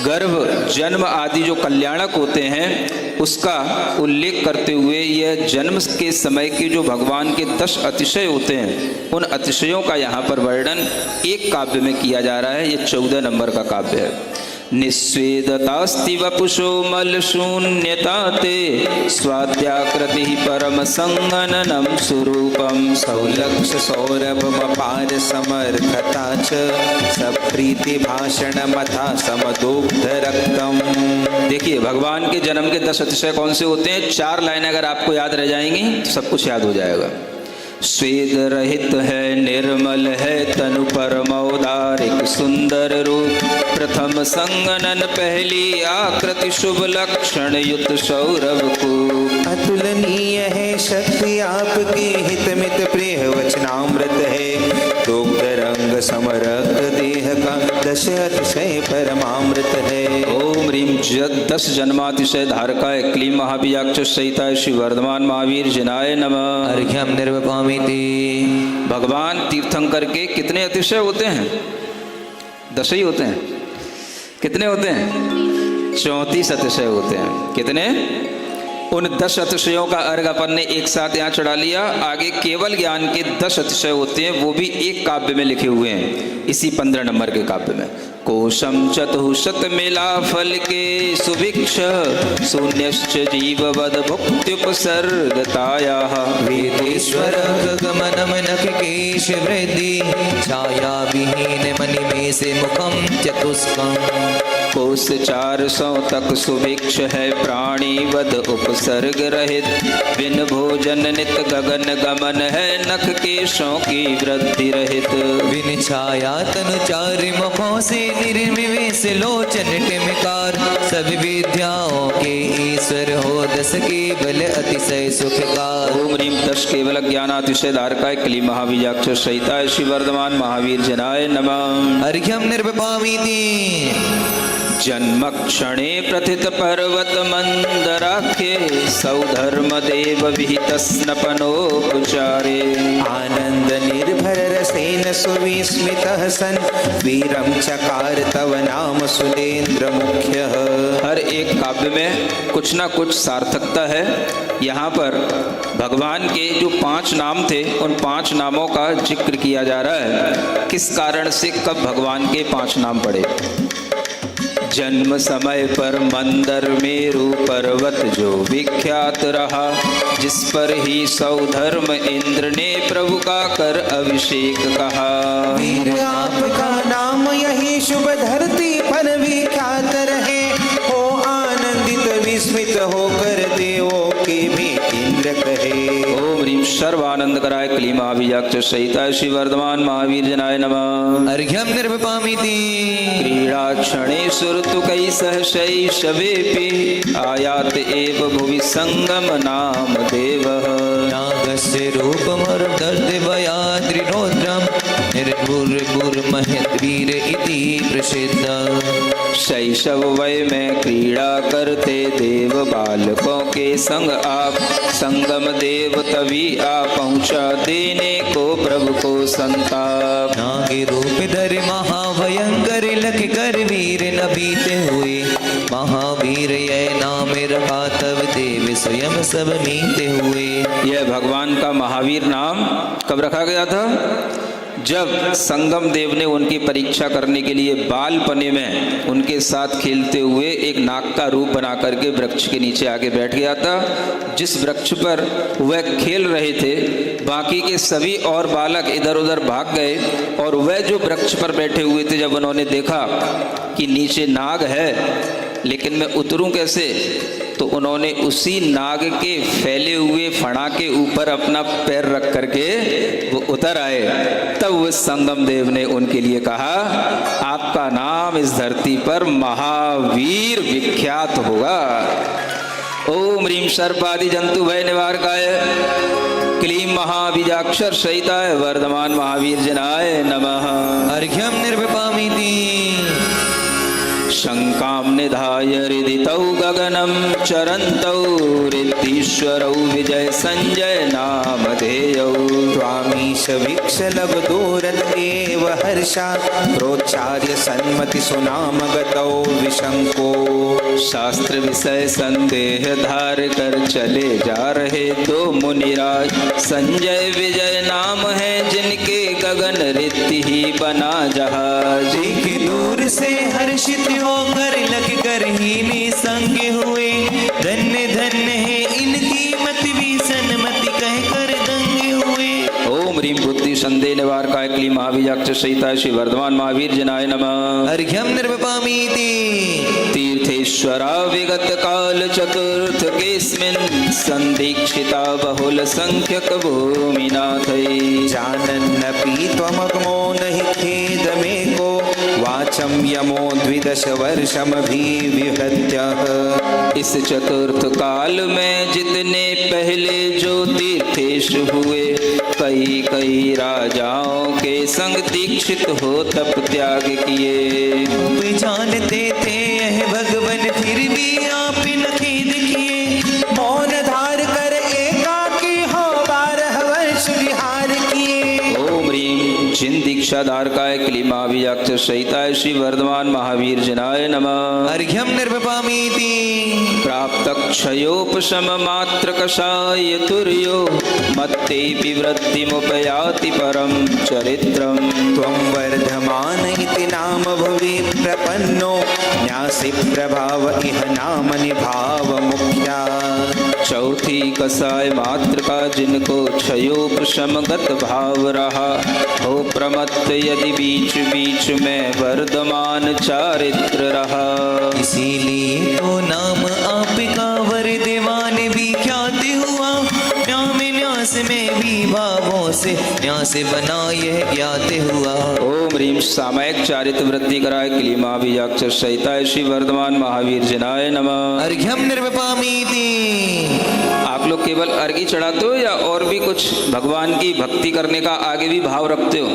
गर्भ जन्म आदि जो कल्याणक होते हैं उसका उल्लेख करते हुए यह जन्म के समय के जो भगवान के 10 अतिशय होते हैं उन अतिशयों का यहाँ पर वर्णन एक काव्य में किया जा रहा है। ये 14 नंबर का काव्य है। निस्वेदतास्ति वपुषो मल शून्यता ते, स्वाद्याकृति परम संगननम स्वरूपम। सौलक्ष सौरभमपार समर्थता च, सप्रीति भाषण मथा समदुग्ध रक्तम। देखिए भगवान के जन्म के 10 अतिशय कौन से होते हैं। 4 लाइनें अगर आपको याद रह जाएंगी तो सब कुछ याद हो जाएगा। स्वेद रहित है, निर्मल है तनु, परम औदारिक सुंदर रूप, प्रथम संगनन पहली आकृति, शुभ लक्षण युत सौरभ को। अतुलनीय है शक्ति आपकी, हितमित प्रिय वचनामृत है, दुग्ध रंग समरक देह का, 10 अतिशय परमामृत है। ओम ह्रीम 10 जन्मातिशय धारकाय क्लीं महावीर्याक्ष सहिताय श्री वर्धमान महावीर जनाय नमः। अर्घ्यं निर्वपामीति। भगवान तीर्थंकर के कितने अतिशय होते हैं। 10 ही होते हैं। कितने होते हैं। 34 अतिशय होते हैं। कितने। उन 10 अतिशयों का अर्घ अपन ने एक साथ यहाँ चढ़ा लिया। आगे केवल ज्ञान के 10 अतिशय होते हैं, वो भी एक काव्य में लिखे हुए हैं, इसी 15 नंबर के काव्य में। कोशम चतुशत मिला फल के सुभिक्ष, शून्यश्च जीववद भुक्त्युपसर्गताया। वेदेश्वर गगमनम नख केश वृद्धि, छाया विहीन मणि में से मुखम चतुष्कम। कोश 400 तक सुभिक्ष है, प्राणी वद उपसर्ग रहित, बिन भोजन नित गगन गमन है, नख केशों की वृद्धि रहित। बिन छाया तनु चारि मुखों से, निर्विवेश लोचन टिमकार, सब विद्याओं के ईश्वर हो, 10 केवल अतिशय सुखकार। ओम ह्रीम 10 केवल ज्ञानातिशय धारकाय क्लीं महावीर्याक्ष सहिताय श्री वर्धमान महावीर जनाय नमः। अर्घ्यं निर्वपामीति। जन्म क्षणे प्रथित पर्वत मंदराख्ये, सौधर्म देव विहित स्नपनोपचारे। आनंद निर्भर रसेन सुविस्मितः सन्, वीरं चकार तव नाम सुरेंद्र मुख्य। हर एक काव्य में कुछ ना कुछ सार्थकता है। यहाँ पर भगवान के जो 5 नाम थे उन 5 नामों का जिक्र किया जा रहा है। किस कारण से कब भगवान के 5 नाम पड़े। जन्म समय पर मंदर मेरु पर्वत जो विख्यात रहा, जिस पर ही सौधर्म इंद्र ने प्रभु का कर अभिषेक कहा। वीर आपका नाम यही शुभ धरती पर विख्यात रहे, हो आनंदित विस्मित होकर देवों के भी इंद्र कहे। ओम ह्रीम सर्वानंद कराय क्लीं महावीर्याक्ष सहिताय श्री वर्धमान महावीर जनाय नमः। अर्घ्यं निर्वपामीति। क्रीड़ा क्षणे सुरतु कई सहशैशवेपि, आयात एव भुवि संगम नाम देवः। नागस्य रूपमर्दर्दिवयाद्रिरौद्रं, निर्भुर्भुर्महद्वीर इति प्रसिद्ध। शैशव वय में क्रीड़ा करते देव बालकों के संग आप, संगम देव तभी आ पहुँचा देने को प्रभु को संताप। नागे रूप धर महाभयंकर लख कर वीर न बीते हुए, महावीर यह नाम रखा तब देव स्वयं सब मीते हुए। यह भगवान का महावीर नाम कब रखा गया था? जब संगम देव ने उनकी परीक्षा करने के लिए बालपने में उनके साथ खेलते हुए एक नाग का रूप बना करके वृक्ष के नीचे आके बैठ गया था। जिस वृक्ष पर वह खेल रहे थे बाकी के सभी और बालक इधर उधर भाग गए और वह जो वृक्ष पर बैठे हुए थे जब उन्होंने देखा कि नीचे नाग है लेकिन मैं उतरूं कैसे, तो उन्होंने उसी नाग के फैले हुए फणा के ऊपर अपना पैर रख करके वो उतर आए। तब उस संगम देव ने उनके लिए कहा, आपका नाम इस धरती पर महावीर विख्यात होगा। ओम ह्रीं सर्पादि जंतु भय निवारकाय क्लीं महाबीजाक्षर सहिताय वर्धमान महावीर जनाय नमः। अर्घ्यं निर्विपामीति शंकां निधाय हृदितौ गगनं चरन्तौ रिद्धीश्वरौ विजय संजय नामधेयौ। स्वामीश वीक्षलब्धोरन्येव हर्षात् प्रोच्चार्य सन्मति सुनाम गतौ विशंको। शास्त्र विषय संदेह धार कर चले जा रहे दो मुनिराज, संजय विजय नाम है जिनके गगन रिद्धि ही बना जहाज। देख दूर से हर्षित होकर लग कर ही निसंग हुए, धन्य धन्य है इनकी मति भी सन्मति कहकर दंग हुए। ओम ह्रीं बुद्धि संदेह निवारकाय क्लीं महाबीजाक्षर सहिताय श्री वर्धमान महावीर जनाय नमः। अर्घ्यं निर्विपामीति तीर्थेश्वरा विगत काल चतुर्थ केस्मिन् संदीक्षिता बहुल संख्यक भूमिनाथै। जानन्नपि त्वमग्मो नहि खेदमेको वाचं यमो द्विदश वर्षमभिविहृत्य। इस चतुर्थ काल में जितने पहले जो तीर्थेश हुए, कई कई राजाओं के संग दीक्षित हो तप त्याग किए। वे जानते थे यह भगवन फिर भी आप न खेद किए, मौन धार कर एकाकी हो 12 वर्ष विहार किए। ओम ह्रीं जिन दीक्षा धारकाय क्लीं महाबीजाक्षर सहिताय श्री वर्धमान महावीर जनाय नमः। अर्घ्यं निर्विपामीति प्राप्त क्षयोपशम मात्र कषाय तुर्यो मत्तेऽपि वृद्धिमुपयाति परम चरित्रम। त्वं वर्धमान इति नाम भुवि प्रपन्नो, न्यासि प्रभाव इह नाम निभाव मुख्या। चौथी कसाय मात्र का जिनको क्षयोपशम गत भाव रहा, हो प्रमत्त यदि बीच बीच में वर्धमान चारित्र रहा। इसीलिए तो नाम आपका वर्धमान भी ख्याति हुआ, नाम न्यास में भी भावों से न्यास बना यह ज्ञात हुआ। ओम ह्रीं सामयिक चारित्र वृद्धि कराय क्लीं महाबीजाक्षर सहिताय श्री वर्धमान महावीर जनाय नमः। अर्घ्यं निर्विपामीति आप लोग केवल अर्घी चढ़ाते हो या और भी कुछ भगवान की भक्ति करने का आगे भी भाव रखते हो?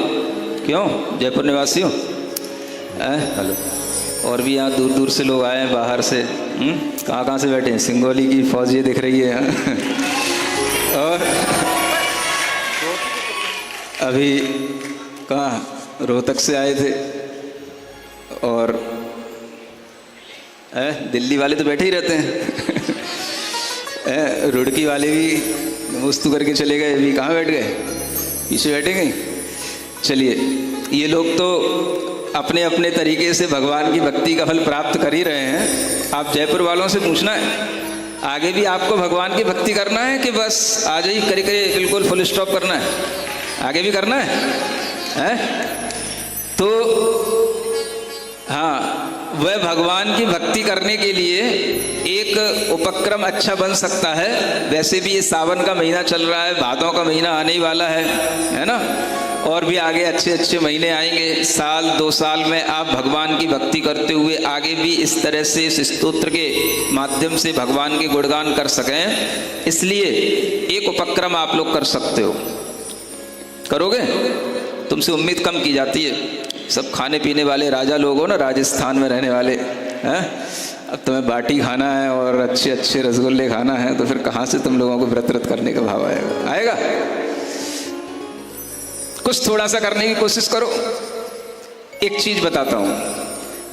क्यों जयपुर निवासी हो? हेलो, और भी यहाँ दूर दूर से लोग आए हैं बाहर से। कहाँ से बैठे हैं? सिंगोली की फौज ये दिख रही है और अभी कहाँ रोहतक से आए थे और दिल्ली वाले तो बैठे ही रहते हैं रुड़की वाले भी मुस्तु करके चले गए, अभी कहाँ बैठ गए? पीछे बैठेंगे। चलिए, ये लोग तो अपने अपने तरीके से भगवान की भक्ति का फल प्राप्त कर ही रहे हैं। आप जयपुर वालों से पूछना है आगे भी आपको भगवान की भक्ति करना है कि बस आज ही करे करे बिल्कुल फुल स्टॉप करना है? आगे भी करना है? तो हाँ, वह भगवान की भक्ति करने के लिए एक उपक्रम अच्छा बन सकता है। वैसे भी ये सावन का महीना चल रहा है, भादों का महीना आने ही वाला है ना? और भी आगे अच्छे अच्छे महीने आएंगे। साल 2 साल में आप भगवान की भक्ति करते हुए आगे भी इस तरह से इस स्तोत्र के माध्यम से भगवान के गुणगान कर सकें, इसलिए एक उपक्रम आप लोग कर सकते हो। करोगे? तुमसे उम्मीद कम की जाती है। सब खाने पीने वाले राजा लोग हो ना, राजस्थान में रहने वाले हैं। अब तुम्हें बाटी खाना है और अच्छे अच्छे रसगुल्ले खाना है, तो फिर कहाँ से तुम लोगों को व्रत करने का भाव आएगा? आएगा? कुछ थोड़ा सा करने की कोशिश करो। एक चीज बताता हूं,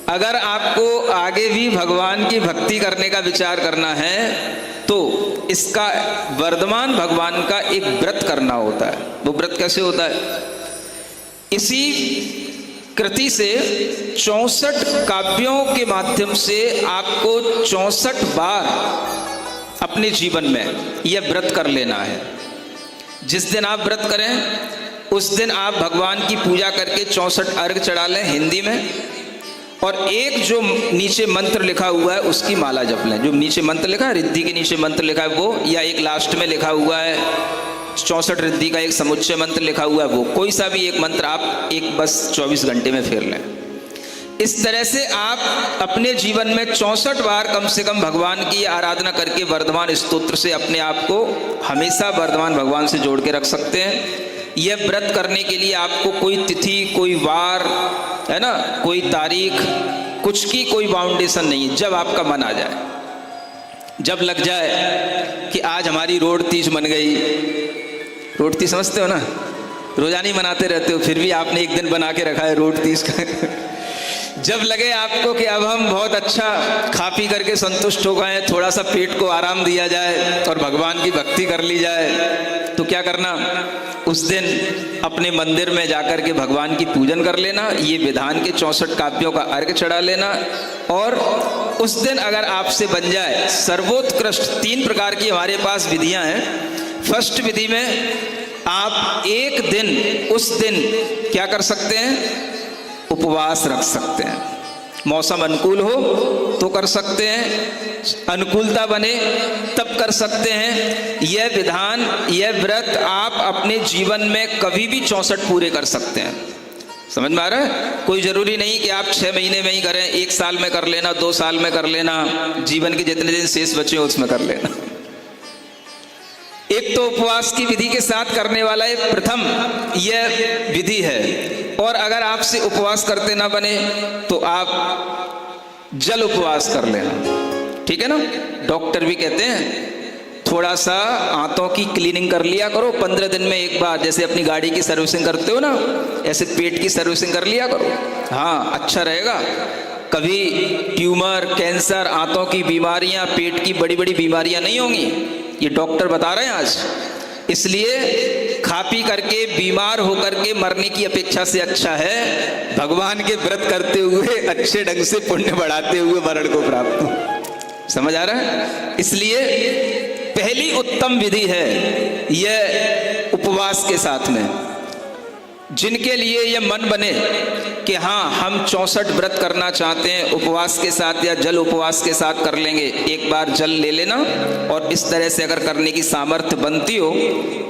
अगर आपको आगे भी भगवान की भक्ति करने का विचार करना है तो इसका वर्धमान भगवान का एक व्रत करना होता है। वो व्रत कैसे होता है? इसी कृति से 64 काव्यों के माध्यम से आपको 64 बार अपने जीवन में यह व्रत कर लेना है। जिस दिन आप व्रत करें उस दिन आप भगवान की पूजा करके 64 अर्घ चढ़ा लें हिंदी में, और एक जो नीचे मंत्र लिखा हुआ है उसकी माला जप लें। जो नीचे मंत्र लिखा है, रिद्धि के नीचे मंत्र लिखा है वो, या एक लास्ट में लिखा हुआ है 64 रिद्धि का एक समुच्चय मंत्र लिखा हुआ है वो, कोई सा भी एक मंत्र आप एक बस 24 घंटे में फेर लें। इस तरह से आप अपने जीवन में 64 बार कम से कम भगवान की आराधना करके वर्धमान स्तोत्र से अपने आप को हमेशा वर्धमान भगवान से जोड़ के रख सकते हैं। यह व्रत करने के लिए आपको कोई तिथि, कोई वार, है ना, कोई तारीख, कुछ की कोई बाउंडेशन नहीं है। जब आपका मन आ जाए, जब लग जाए कि आज हमारी रोड तीज मन गई, रोड तीज समझते हो ना, रोजाना ही मनाते रहते हो, फिर भी आपने एक दिन बना के रखा है रोड तीज का। जब लगे आपको कि अब हम बहुत अच्छा खा पी करके संतुष्ट हो गए, थोड़ा सा पेट को आराम दिया जाए और भगवान की भक्ति कर ली जाए, तो क्या करना? उस दिन अपने मंदिर में जाकर के भगवान की पूजन कर लेना, ये विधान के 64 काव्यों का अर्घ चढ़ा लेना। और उस दिन अगर आपसे बन जाए सर्वोत्कृष्ट 3 प्रकार की हमारे पास विधियां हैं। फर्स्ट विधि में आप एक दिन, उस दिन क्या कर सकते हैं? उपवास रख सकते हैं। मौसम अनुकूल हो तो कर सकते हैं, अनुकूलता बने तब कर सकते हैं। यह विधान, यह व्रत आप अपने जीवन में कभी भी 64 पूरे कर सकते हैं। समझ में आ रहा है? कोई जरूरी नहीं कि आप 6 महीने में ही करें, 1 साल में कर लेना, 2 साल में कर लेना, जीवन के जितने दिन शेष बचे हो उसमें कर लेना। एक तो उपवास की विधि के साथ करने वाला ये प्रथम यह विधि है। और अगर आपसे उपवास करते ना बने तो आप जल उपवास कर लेना, ठीक है ना। डॉक्टर भी कहते हैं थोड़ा सा आंतों की क्लीनिंग कर लिया करो 15 दिन में एक बार, जैसे अपनी गाड़ी की सर्विसिंग करते हो ना, ऐसे पेट की सर्विसिंग कर लिया करो। हाँ, अच्छा रहेगा। कभी ट्यूमर, कैंसर, आंतों की बीमारियां, पेट की बड़ी बड़ी बीमारियां नहीं होंगी, ये डॉक्टर बता रहे हैं आज। इसलिए खा पी करके बीमार होकर के मरने की अपेक्षा से अच्छा है भगवान के व्रत करते हुए अच्छे ढंग से पुण्य बढ़ाते हुए मरण को प्राप्त हो। समझ आ रहा है? इसलिए पहली उत्तम विधि है यह उपवास के साथ में। जिनके लिए यह मन बने कि हाँ हम 64 व्रत करना चाहते हैं, उपवास के साथ या जल उपवास के साथ कर लेंगे, एक बार जल ले लेना। और इस तरह से अगर करने की सामर्थ्य बनती हो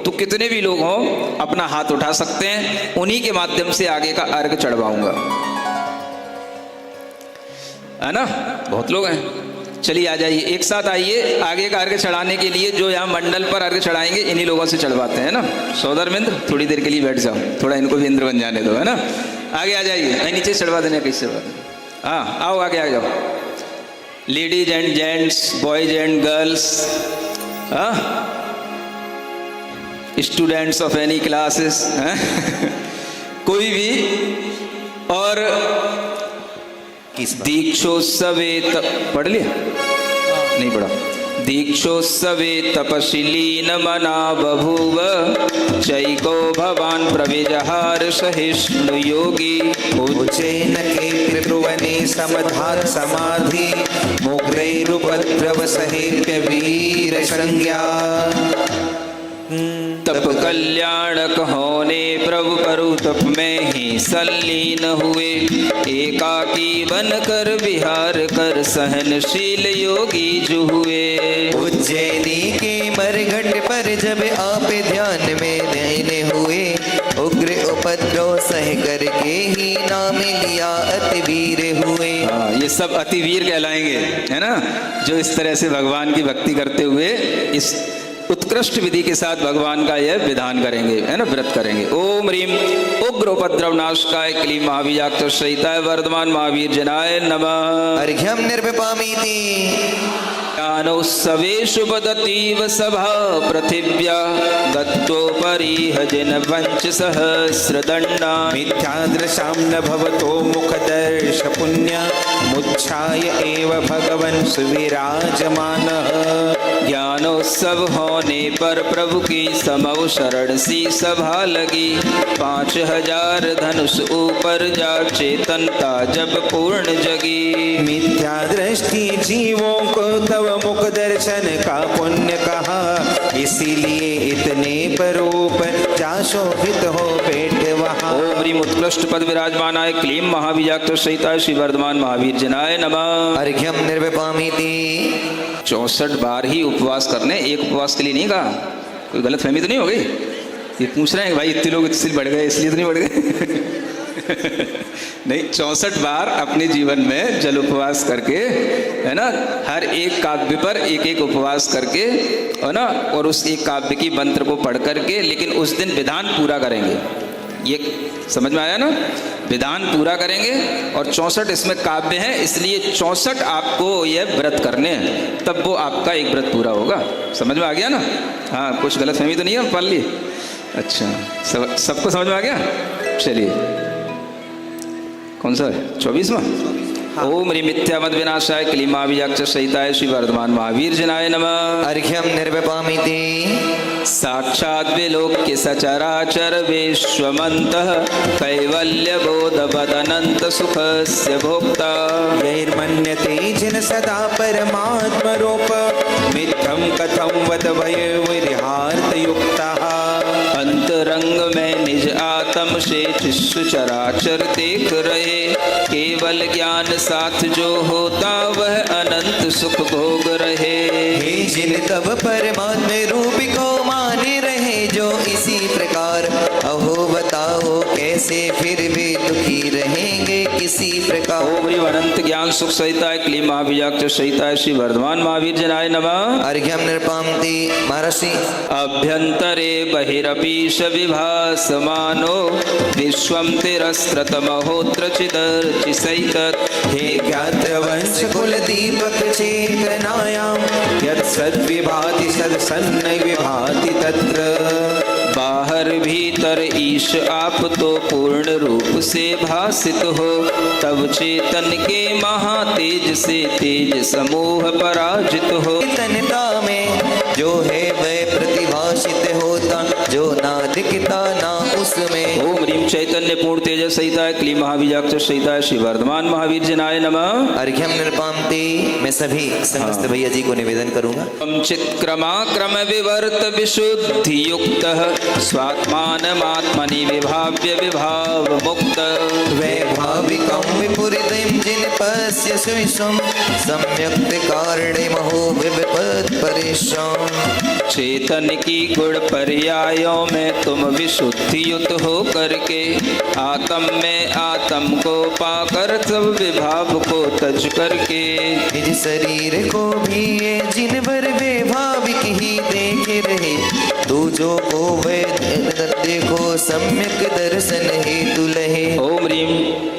तो कितने भी लोग हों अपना हाथ उठा सकते हैं, उन्हीं के माध्यम से आगे का अर्घ चढ़वाऊंगा, है ना। बहुत लोग हैं, चलिए आ जाइए, एक साथ आइए। आगे का अर्घ चढ़ाने के लिए जो यहाँ मंडल पर अर्घ चढ़ाएंगे इन्हीं लोगों से चढ़वाते हैं ना। सौदर इंद्र थोड़ी देर के लिए बैठ जाओ, थोड़ा इनको भी इंद्र बन जाने दो, है ना। आगे आ जाइए, नहीं नीचे चढ़वा देना, कैसे चढ़वा देना। हाँ आओ, आगे आ जाओ। Ladies and gents, boys and girls, students of any classes, कोई भी। और दीक्षोत्सवे पढ़ लिया? नहीं पढ़ा। दीक्षोत्सवे तपशीलीन मना बभूव, चैको भवान प्रविजहार सहिष्णु योगी। उज्जैन के त्रिभुवने समधार समाधि, मुग्रैरुपद्रव सहेत्य वीर संज्ञा। तप कल्याणक होने प्रभु करु तप में ही संलीन हुए, एकाकी बन कर विहार कर सहनशील योगी जो हुए। उज्जैनी के मरघट पर जब आप ध्यान में रहने हुए, उग्र उपद्रव सह करके ही नाम लिया अतिवीर हुए। ये सब अतिवीर कहलाएंगे, है ना, जो इस तरह से भगवान की भक्ति करते हुए इस उत्कृष्ट विधि के साथ भगवान का यह विधान करेंगे, है ना, व्रत करेंगे। ओम ह्रीम उग्रोपद्रव नाशकाय क्लीं महावीर्याक्तसहिताय वर्धमान महावीर जनाय नमः। अर्घ्यम निर्विपामीति ज्ञानोत्सवेषु वदतीव सभा पृथिव्या गत्वोपरिह जिनवञ्च सहस्रदण्डा मिथ्यादृशां न भवतो मुखदर्श पुण्य मुच्छाय एव भगवन् सुविराजमानः। ज्ञानोत्सव होने पर प्रभु की समव शरण सी सभा लगी। 5000 धनुष ऊपर जा चेतनता जब पूर्ण जगी। मिथ्या दृष्टि जीवों को तव मुख दर्शन का पुण्य कहा, इसीलिए इतने परोप जा शोभित हो बैठे वहाँ। ओम ह्रीम उत्कृष्ट पद विराजमानाय क्लीं महावीर्याक्तसहिताय श्री वर्धमान महावीर जनाय नमः। अर्घ्यम निर्विपामीति 64 बार ही उपवास करने, एक उपवास के लिए नहीं कहा। कोई गलत फहमी तो नहीं हो गई? ये पूछ रहे हैं भाई इतने लोग इसलिए बढ़ गए, इसलिए तो नहीं बढ़ गए नहीं, 64 बार अपने जीवन में जल उपवास करके, है ना, हर एक काव्य पर एक एक उपवास करके, है ना, और उस एक काव्य की मंत्र को पढ़ करके, लेकिन उस दिन विधान पूरा करेंगे। ये समझ में आया ना? विधान पूरा करेंगे और 64 इसमें काव्य हैं, इसलिए 64 आपको यह व्रत करने हैं, तब वो आपका एक व्रत पूरा होगा। समझ में आ गया ना? हाँ, कुछ गलत फहमी तो नहीं है पाल ली? अच्छा, सबको समझ में आ गया? चलिए, कौन सा है? 24वां। ओम ह्रीं मिथ्यामद विनाशाय क्लीं महावीर्याक्तसहिताय श्री वर्धमान महावीर जनाय नमः। अर्घ्यम निर्विपामीति साक्षात् विलोक्य सचराचर विश्वमन्तः कैवल्य बोधवदनंत सुखस्य भोक्ता। यैर्मन्यते जिन सदा परमात्म रूप, मिथ्यं कथं वद भय विहार्थ युक्तः। अंतरंग में निज आत्म से चिस्सु चराचर देख रहे, केवल ज्ञान साथ जो होता वह अनंत सुख भोग रहे। हे जिन तब परमात्म रूप को माने रहे जो इसी प्रकार, अहो बताओ कैसे फिर भी दुखी रहेंगे किसी प्रकार। ओम ह्रीं अनंत ज्ञान सुख सहिताय क्लीं महावीर्याक्तसहिताय श्री वर्धमान महावीर जनाय नमः। अर्घ्यम निर्विपामीति महर्षि अभ्यंतरे बहिरपीश विभासमानो विश्वं तिरस्त्रतमहोत्र चिदर्चिसैतत्। हे ज्ञातवंश कुल दीपक चेतनायां, यत् सद्विभाति सदसन्न विभाति तत्र। बाहर भीतर ईश आप तो पूर्ण रूप से भासित हो, तब चेतन के महातेज से तेज समूह पराजित हो। चेतनता में जो है वह प्रतिभाषित होता, जो ना दिखता ना उसमें। ओम ह्रीं चैतन्य पूर्ण तेजस सहिताय क्लीं महावीर्याक्तसहिताय श्री वर्धमान महावीर जनाय नमः। अर्घ्यम निर्विपामीति मैं सभी समस्त भैया जी को निवेदन करूंगा। चित्क्रमाक्रम विवर्त विशुद्धि युक्तः, स्वात्मानमात्मनि विभाव्य विभाव मुक्त। वैभाविकं विपुरितं जिन पश्यसि विश्वं, सम्यक् कारणे महो विपत् परेशान। चेतन की गुण पर्यायों में तुम विशुद्धि युक्त हो करके, आत्म में आत्म को पाकर सब विभाव को तज करके। निज शरीर को भी ये जिन भर वैभाविक ही देखे रहे, तू जो को वह देखो सम्यक दर्शन हेतु लहे। ओम ह्रीं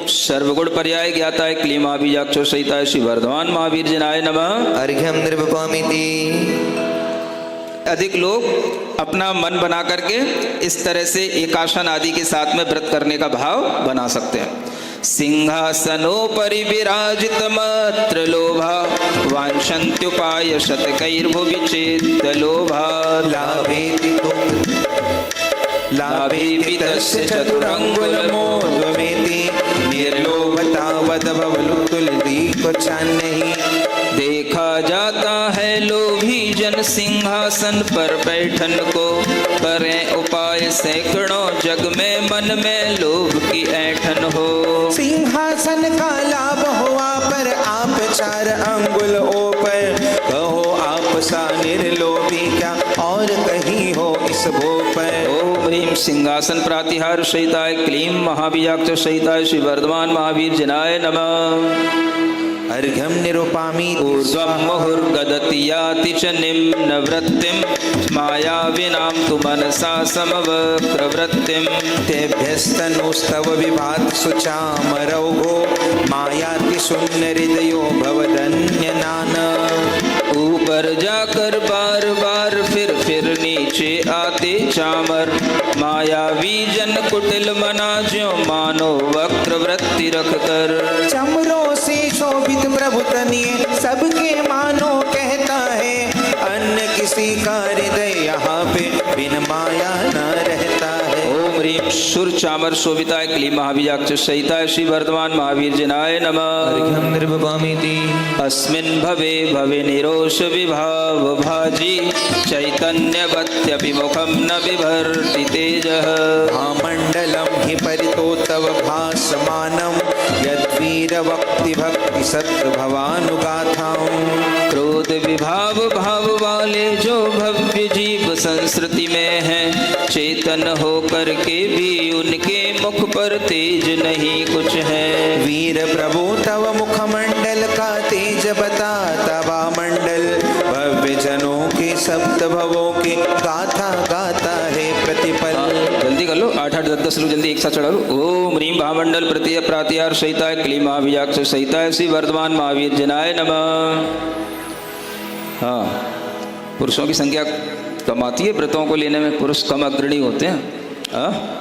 सर्वगुण पर्याय ज्ञाता है क्लीं महावीर्याक्तसहिताय श्री वर्धमान महावीर जनाय नमः। अर्घ्यम निर्विपामीति अधिक लोग अपना मन बना करके इस तरह से एकासन आदि के साथ में व्रत करने का भाव बना सकते हैं। सिंहासनोपरि विराजित मत्र लोभा, वांछन्त्युपाय शतकैर्भुवि चेत् लोभा। लाभेऽपि तस्य चतुरंगुलमोद्वमेति, निर्लोभता वदभवलुतुलदीप चान्यहि। देखा जाता है लोभी जन सिंहासन पर बैठन को, करें उपाय सैकड़ों जग में मन में लोभ की ऐठन हो। सिंहासन का लाभ हुआ पर आप 4 अंगुल ऊपर, कहो आप सा निर्लोभी क्या और कहीं हो इस भोग पर। ओम ह्रीं सिंहासन प्रातिहार सहिताय क्लीं महावीर्याक्तसहिताय श्री वर्धमान महावीर जनाय नमः। अर्घ्यम निरूपामि ऊर्ध्वं मुहुर्गदति याति च निम्न वृत्तिं, मायाविनां तु मनसा समवक्रवृत्तिं तेभ्यस्तनुस्तव विभाति सुचामरौघो मायाति शून्य हृदयो भवदन्यनाना। ऊपर जाकर बार बार फिर नीचे आते चामर, मायावी जन कुटिल मना ज्यों मानो वक्रवृत्ति रखकर। चमरों से शोभित प्रभु तनिए सबके मानो कहता है, अन्य किसी का हृदय यहाँ पे बिन माया न रहता है। ओम ह्रीं सुर चामर शोभिताय क्लीं महावीर्याक्ष सहिताय श्री वर्धमान महावीर जनाय नमः। अर्घ्यं निर्वपामीति अस्मिन् भवे भवे निरोष विभाव भाजी, चैतन्यवत्यपि मुखं न बिभर्ति तेजः। महामण्डलं हि परितो तव भासमानं, यद्वीर वक्ति भक्ति सत्य भवानुगाथां। क्रोध विभाव भाव वाले जो भव्य जीव संस्कृति में हैं, चेतन होकर के भी उनके मुख पर तेज नहीं कुछ है। वीर प्रभु तव मुखमंडल का तेज बताता वामंडल, भव्य जनों के सप्त भवों के गाथा गाता है प्रतिपल। जल्दी कर लो, 8-8 10-10 लोग जल्दी एक साथ चढ़ा लो। ओम ह्रीं महामंडल प्रत्यय प्रातिहार सहिताय क्लीं महावीर्याक्ष सहिताय श्री वर्धमान महावीर जनाय नमः। हाँ, पुरुषों की संख्या कम आती है व्रतों को लेने में, पुरुष कम अग्रणी होते हैं। हाँ,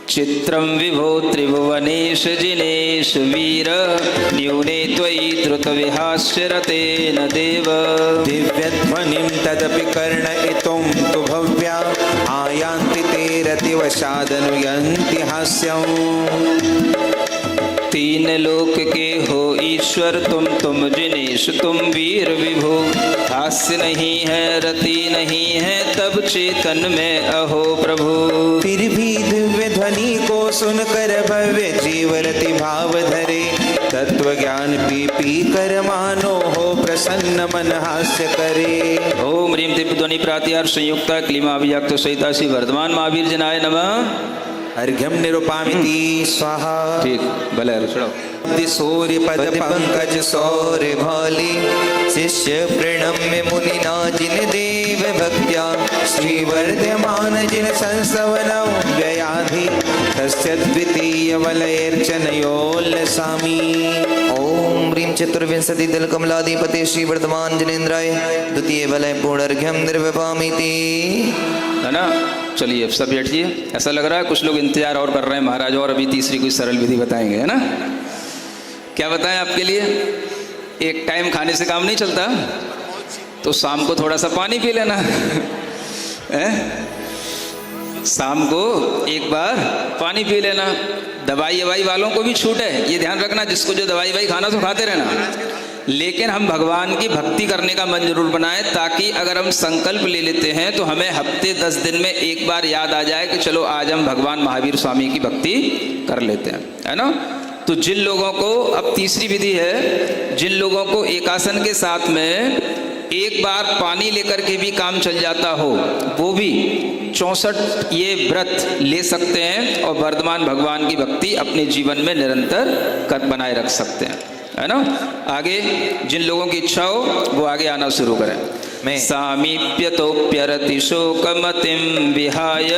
चित्रं विभो त्रिभुवनेश जिनेश वीर, न्यूने त्वयि द्रुत विहास्य रतेन देव। दिव्यध्वनिं तदपि कर्णयितुं तु भव्या, आयान्ति ते रतिवशादनुयन्ति हास्यम्। तीन लोक के हो ईश्वर तुम जिनेश तुम वीर विभो, हास्य नहीं है रति नहीं है तब चेतन में अहो प्रभु। फिर भी दिव्य ध्वनि को सुनकर भव्य जीव रति भाव धरे, तत्व ज्ञान पी पी कर मानो हो प्रसन्न मन हास्य करे। ओम ह्रीं दिव्य ध्वनि प्रातिहार संयुक्त क्लीं महावीर्याक्ष सहिता श्री वर्धमान महावीर जनाय नमः। अर्घ्यं निरूपामिति स्वाहा। ठीक, भले चढ़ाओ। सूर्य पद पंकज सौर्य भाली, शिष्य प्रणम्य मुनिना जिन देव भक्त्या, श्री वर्धमान जिन संसवनं व्ययाधि, तस्य द्वितीय वलयर्चनयोल्लसामि। ओम ह्रीं चतुर्विंशति दल कमलाधिपते श्री वर्धमान जनेन्द्राय द्वितीय वलय पूर्णर्घ्यं निर्वपामीति। है ना, चलिए अब सब बैठिए। ऐसा लग रहा है कुछ लोग इंतजार और कर रहे हैं महाराज, और अभी तीसरी कोई सरल विधि बताएंगे, है ना। क्या बताएं आपके लिए? एक टाइम खाने से काम नहीं चलता, तो शाम को थोड़ा सा पानी पी लेना है? शाम को एक बार पानी पी लेना। दवाई वालों को भी छूट है, ये ध्यान रखना, जिसको जो दवाई खाना तो खाते रहना, लेकिन हम भगवान की भक्ति करने का मन जरूर बनाएं, ताकि अगर हम संकल्प ले लेते हैं तो हमें हफ्ते 10 दिन में एक बार याद आ जाए कि चलो आज हम भगवान महावीर स्वामी की भक्ति कर लेते हैं, है ना। तो जिन लोगों को, अब तीसरी विधि है, जिन लोगों को एकासन के साथ में एक बार पानी लेकर के भी काम चल जाता हो, वो भी 64 ये व्रत ले सकते हैं और वर्धमान भगवान की भक्ति अपने जीवन में निरंतर कर बनाए रख सकते हैं, है ना। आगे जिन लोगों की इच्छा हो वो आगे आना शुरू करें। मैं सामीप्यतोप्यरति शोकमतिं विहाय,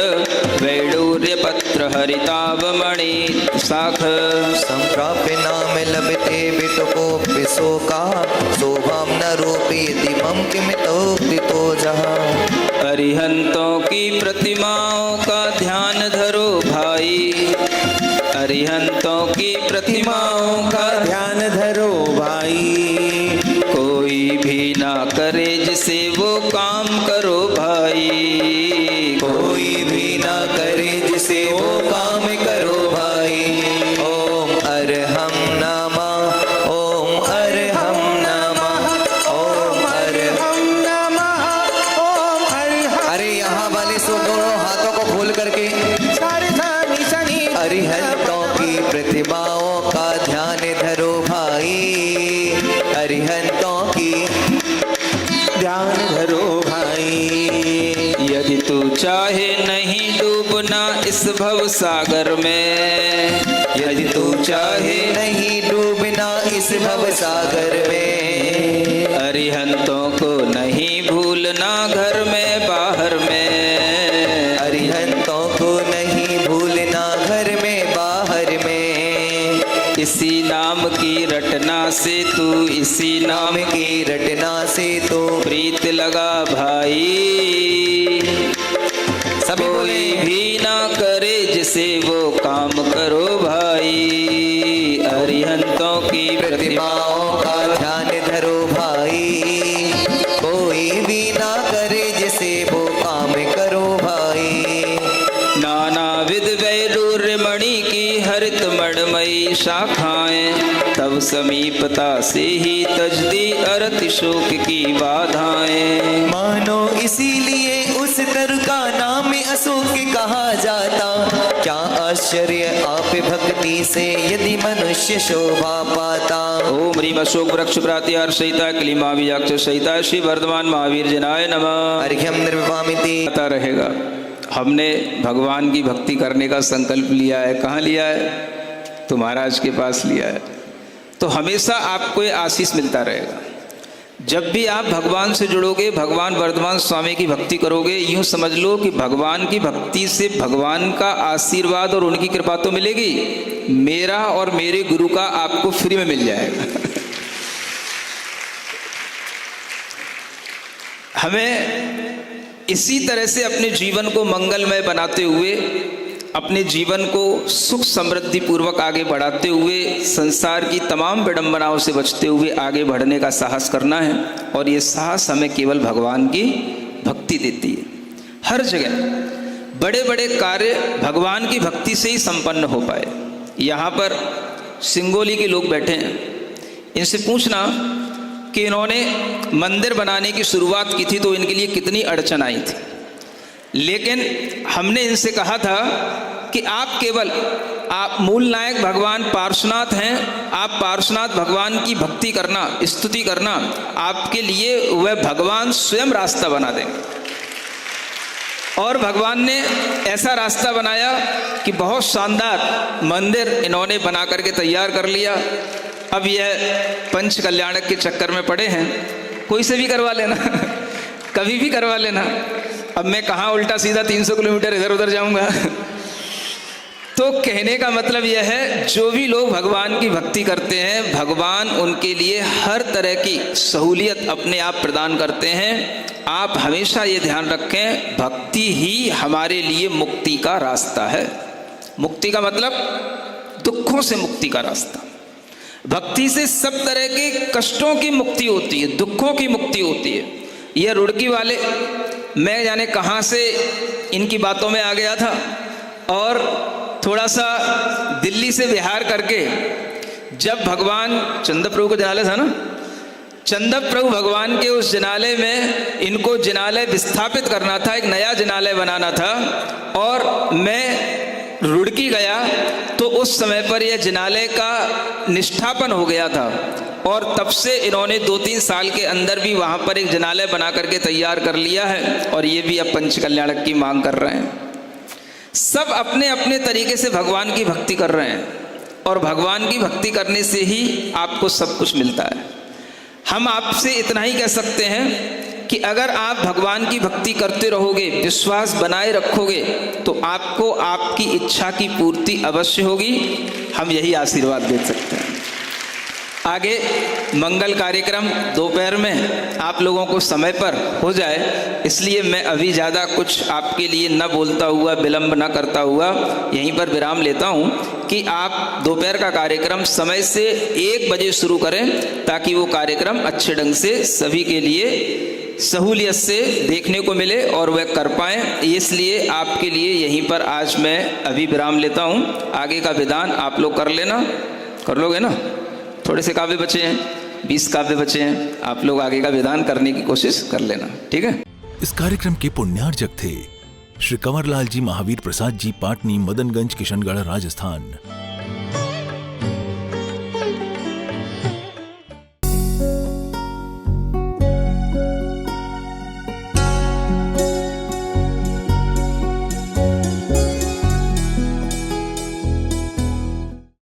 वैडूर्यपत्र हरितावमणि शाख। संप्राप्य नाम लभते बिटुकोऽपि शोका, शोभां न रूपयति मम किमितोक्तितो जहा। अरिहंतों की प्रतिमाओं का ध्यान धरो भाई, अरिहंतों की प्रतिमाओं का ध्यान धरो भाई, कोई भी ना करे जिसे वो काम करो भाई, कोई भी ना करे जिसे वो काम करो भाई। ओम अरहम नमः, ओम अरहम नमः, ओम अरहम नमः, ओम हरिहर। अरे यहाँ वाले सो दोनों हाथों को खोल करके अरिहंतों की प्रतिमाओं का ध्यान धरो भाई, अरिहंतों की ध्यान धरो भाई। यदि तू चाहे नहीं डूबना इस भव सागर में, यदि तू चाहे नहीं डूबना इस भव सागर में, अरिहंतों को नहीं भूलना इसी नाम की रटना से तू, इसी नाम नाम की रटना से तो प्रीत लगा भाई। सभी कोई बोले भी ना करे जिसे वो काम करो भाई। अरिहंतों की प्रतिमाओं का ध्यान धरो भाई, कोई भी ना करे जिसे वो काम करो भाई। नाना विध वैडूर्य मणि की हरित मणमयी शाखाएं, तब समीपता से ही तजदी अरति शोक की बाधाएं। मानो इसीलिए उस तरु का नाम अशोक कहा जाता, क्या आश्चर्य आप भक्ति से यदि मनुष्य शोभा पाता। ओम ह्रीम अशोक वृक्ष प्रातिहार सहिता क्लीमा विजाक्ष सहिता श्री वर्धमान महावीर जनाय नमः। अर्घ्यम निर्विवामिति। आता रहेगा, हमने भगवान की भक्ति करने का संकल्प लिया है। कहाँ लिया है? तो महाराज के पास लिया है। तो हमेशा आपको ये आशीष मिलता रहेगा। जब भी आप भगवान से जुड़ोगे, भगवान वर्धमान स्वामी की भक्ति करोगे, यूं समझ लो कि भगवान की भक्ति से भगवान का आशीर्वाद और उनकी कृपा तो मिलेगी, मेरा और मेरे गुरु का आपको फ्री में मिल जाएगा। हमें इसी तरह से अपने जीवन को मंगलमय बनाते हुए, अपने जीवन को सुख समृद्धि पूर्वक आगे बढ़ाते हुए, संसार की तमाम विडंबनाओं से बचते हुए आगे बढ़ने का साहस करना है। और ये साहस हमें केवल भगवान की भक्ति देती है। हर जगह बड़े बड़े कार्य भगवान की भक्ति से ही संपन्न हो पाए। यहाँ पर सिंगोली के लोग बैठे हैं, इनसे पूछना कि इन्होंने मंदिर बनाने की शुरुआत की थी तो इनके लिए कितनी अड़चन आई थी। लेकिन हमने इनसे कहा था कि आप मूल नायक भगवान पार्श्वनाथ हैं, आप पार्श्वनाथ भगवान की भक्ति करना, स्तुति करना, आपके लिए वह भगवान स्वयं रास्ता बना देंगे। और भगवान ने ऐसा रास्ता बनाया कि बहुत शानदार मंदिर इन्होंने बना करके तैयार कर लिया। अब यह पंच कल्याणक के चक्कर में पड़े हैं, कोई से भी करवा लेना कभी भी करवा लेना। अब मैं कहाँ उल्टा सीधा 300 किलोमीटर इधर उधर जाऊंगा। तो कहने का मतलब यह है, जो भी लोग भगवान की भक्ति करते हैं, भगवान उनके लिए हर तरह की सहूलियत अपने आप प्रदान करते हैं। आप हमेशा ये ध्यान रखें, भक्ति ही हमारे लिए मुक्ति का रास्ता है। मुक्ति का मतलब दुखों से मुक्ति का रास्ता। भक्ति से सब तरह के कष्टों की मुक्ति होती है, दुखों की मुक्ति होती है। यह रुड़की वाले, मैं जाने कहाँ से इनकी बातों में आ गया था और थोड़ा सा दिल्ली से बिहार करके, जब भगवान चंदप प्रभु का जनालय था ना, चंदप प्रभु भगवान के उस जनालय में इनको जिनालय विस्थापित करना था, एक नया जिनालय बनाना था। और मैं रुड़की गया तो उस समय पर यह जिनालय का निष्ठापन हो गया था। और तब से इन्होंने 2-3 साल के अंदर भी वहाँ पर एक जिनालय बना करके तैयार कर लिया है। और ये भी अब पंच कल्याणक की मांग कर रहे हैं। सब अपने अपने तरीके से भगवान की भक्ति कर रहे हैं। और भगवान की भक्ति करने से ही आपको सब कुछ मिलता है। हम आपसे इतना ही कह सकते हैं कि अगर आप भगवान की भक्ति करते रहोगे, विश्वास बनाए रखोगे, तो आपको आपकी इच्छा की पूर्ति अवश्य होगी। हम यही आशीर्वाद दे सकते हैं। आगे मंगल कार्यक्रम दोपहर में आप लोगों को समय पर हो जाए, इसलिए मैं अभी ज़्यादा कुछ आपके लिए न बोलता हुआ, विलंब न करता हुआ यहीं पर विराम लेता हूँ कि आप दोपहर का कार्यक्रम समय से 1 बजे शुरू करें, ताकि वो कार्यक्रम अच्छे ढंग से सभी के लिए सहूलियत से देखने को मिले और वह कर पाएँ। इसलिए आपके लिए यहीं पर आज मैं अभी विराम लेता हूँ। आगे का विधान आप लोग कर लेना, कर लोगे ना? थोड़े से काव्य बचे हैं, 20 काव्य बचे हैं, आप लोग आगे का विधान करने की कोशिश कर लेना, ठीक है? इस कार्यक्रम के पुण्यार्जक थे श्री कंवरलाल जी महावीर प्रसाद जी, पाटनी, मदनगंज, किशनगढ़, राजस्थान।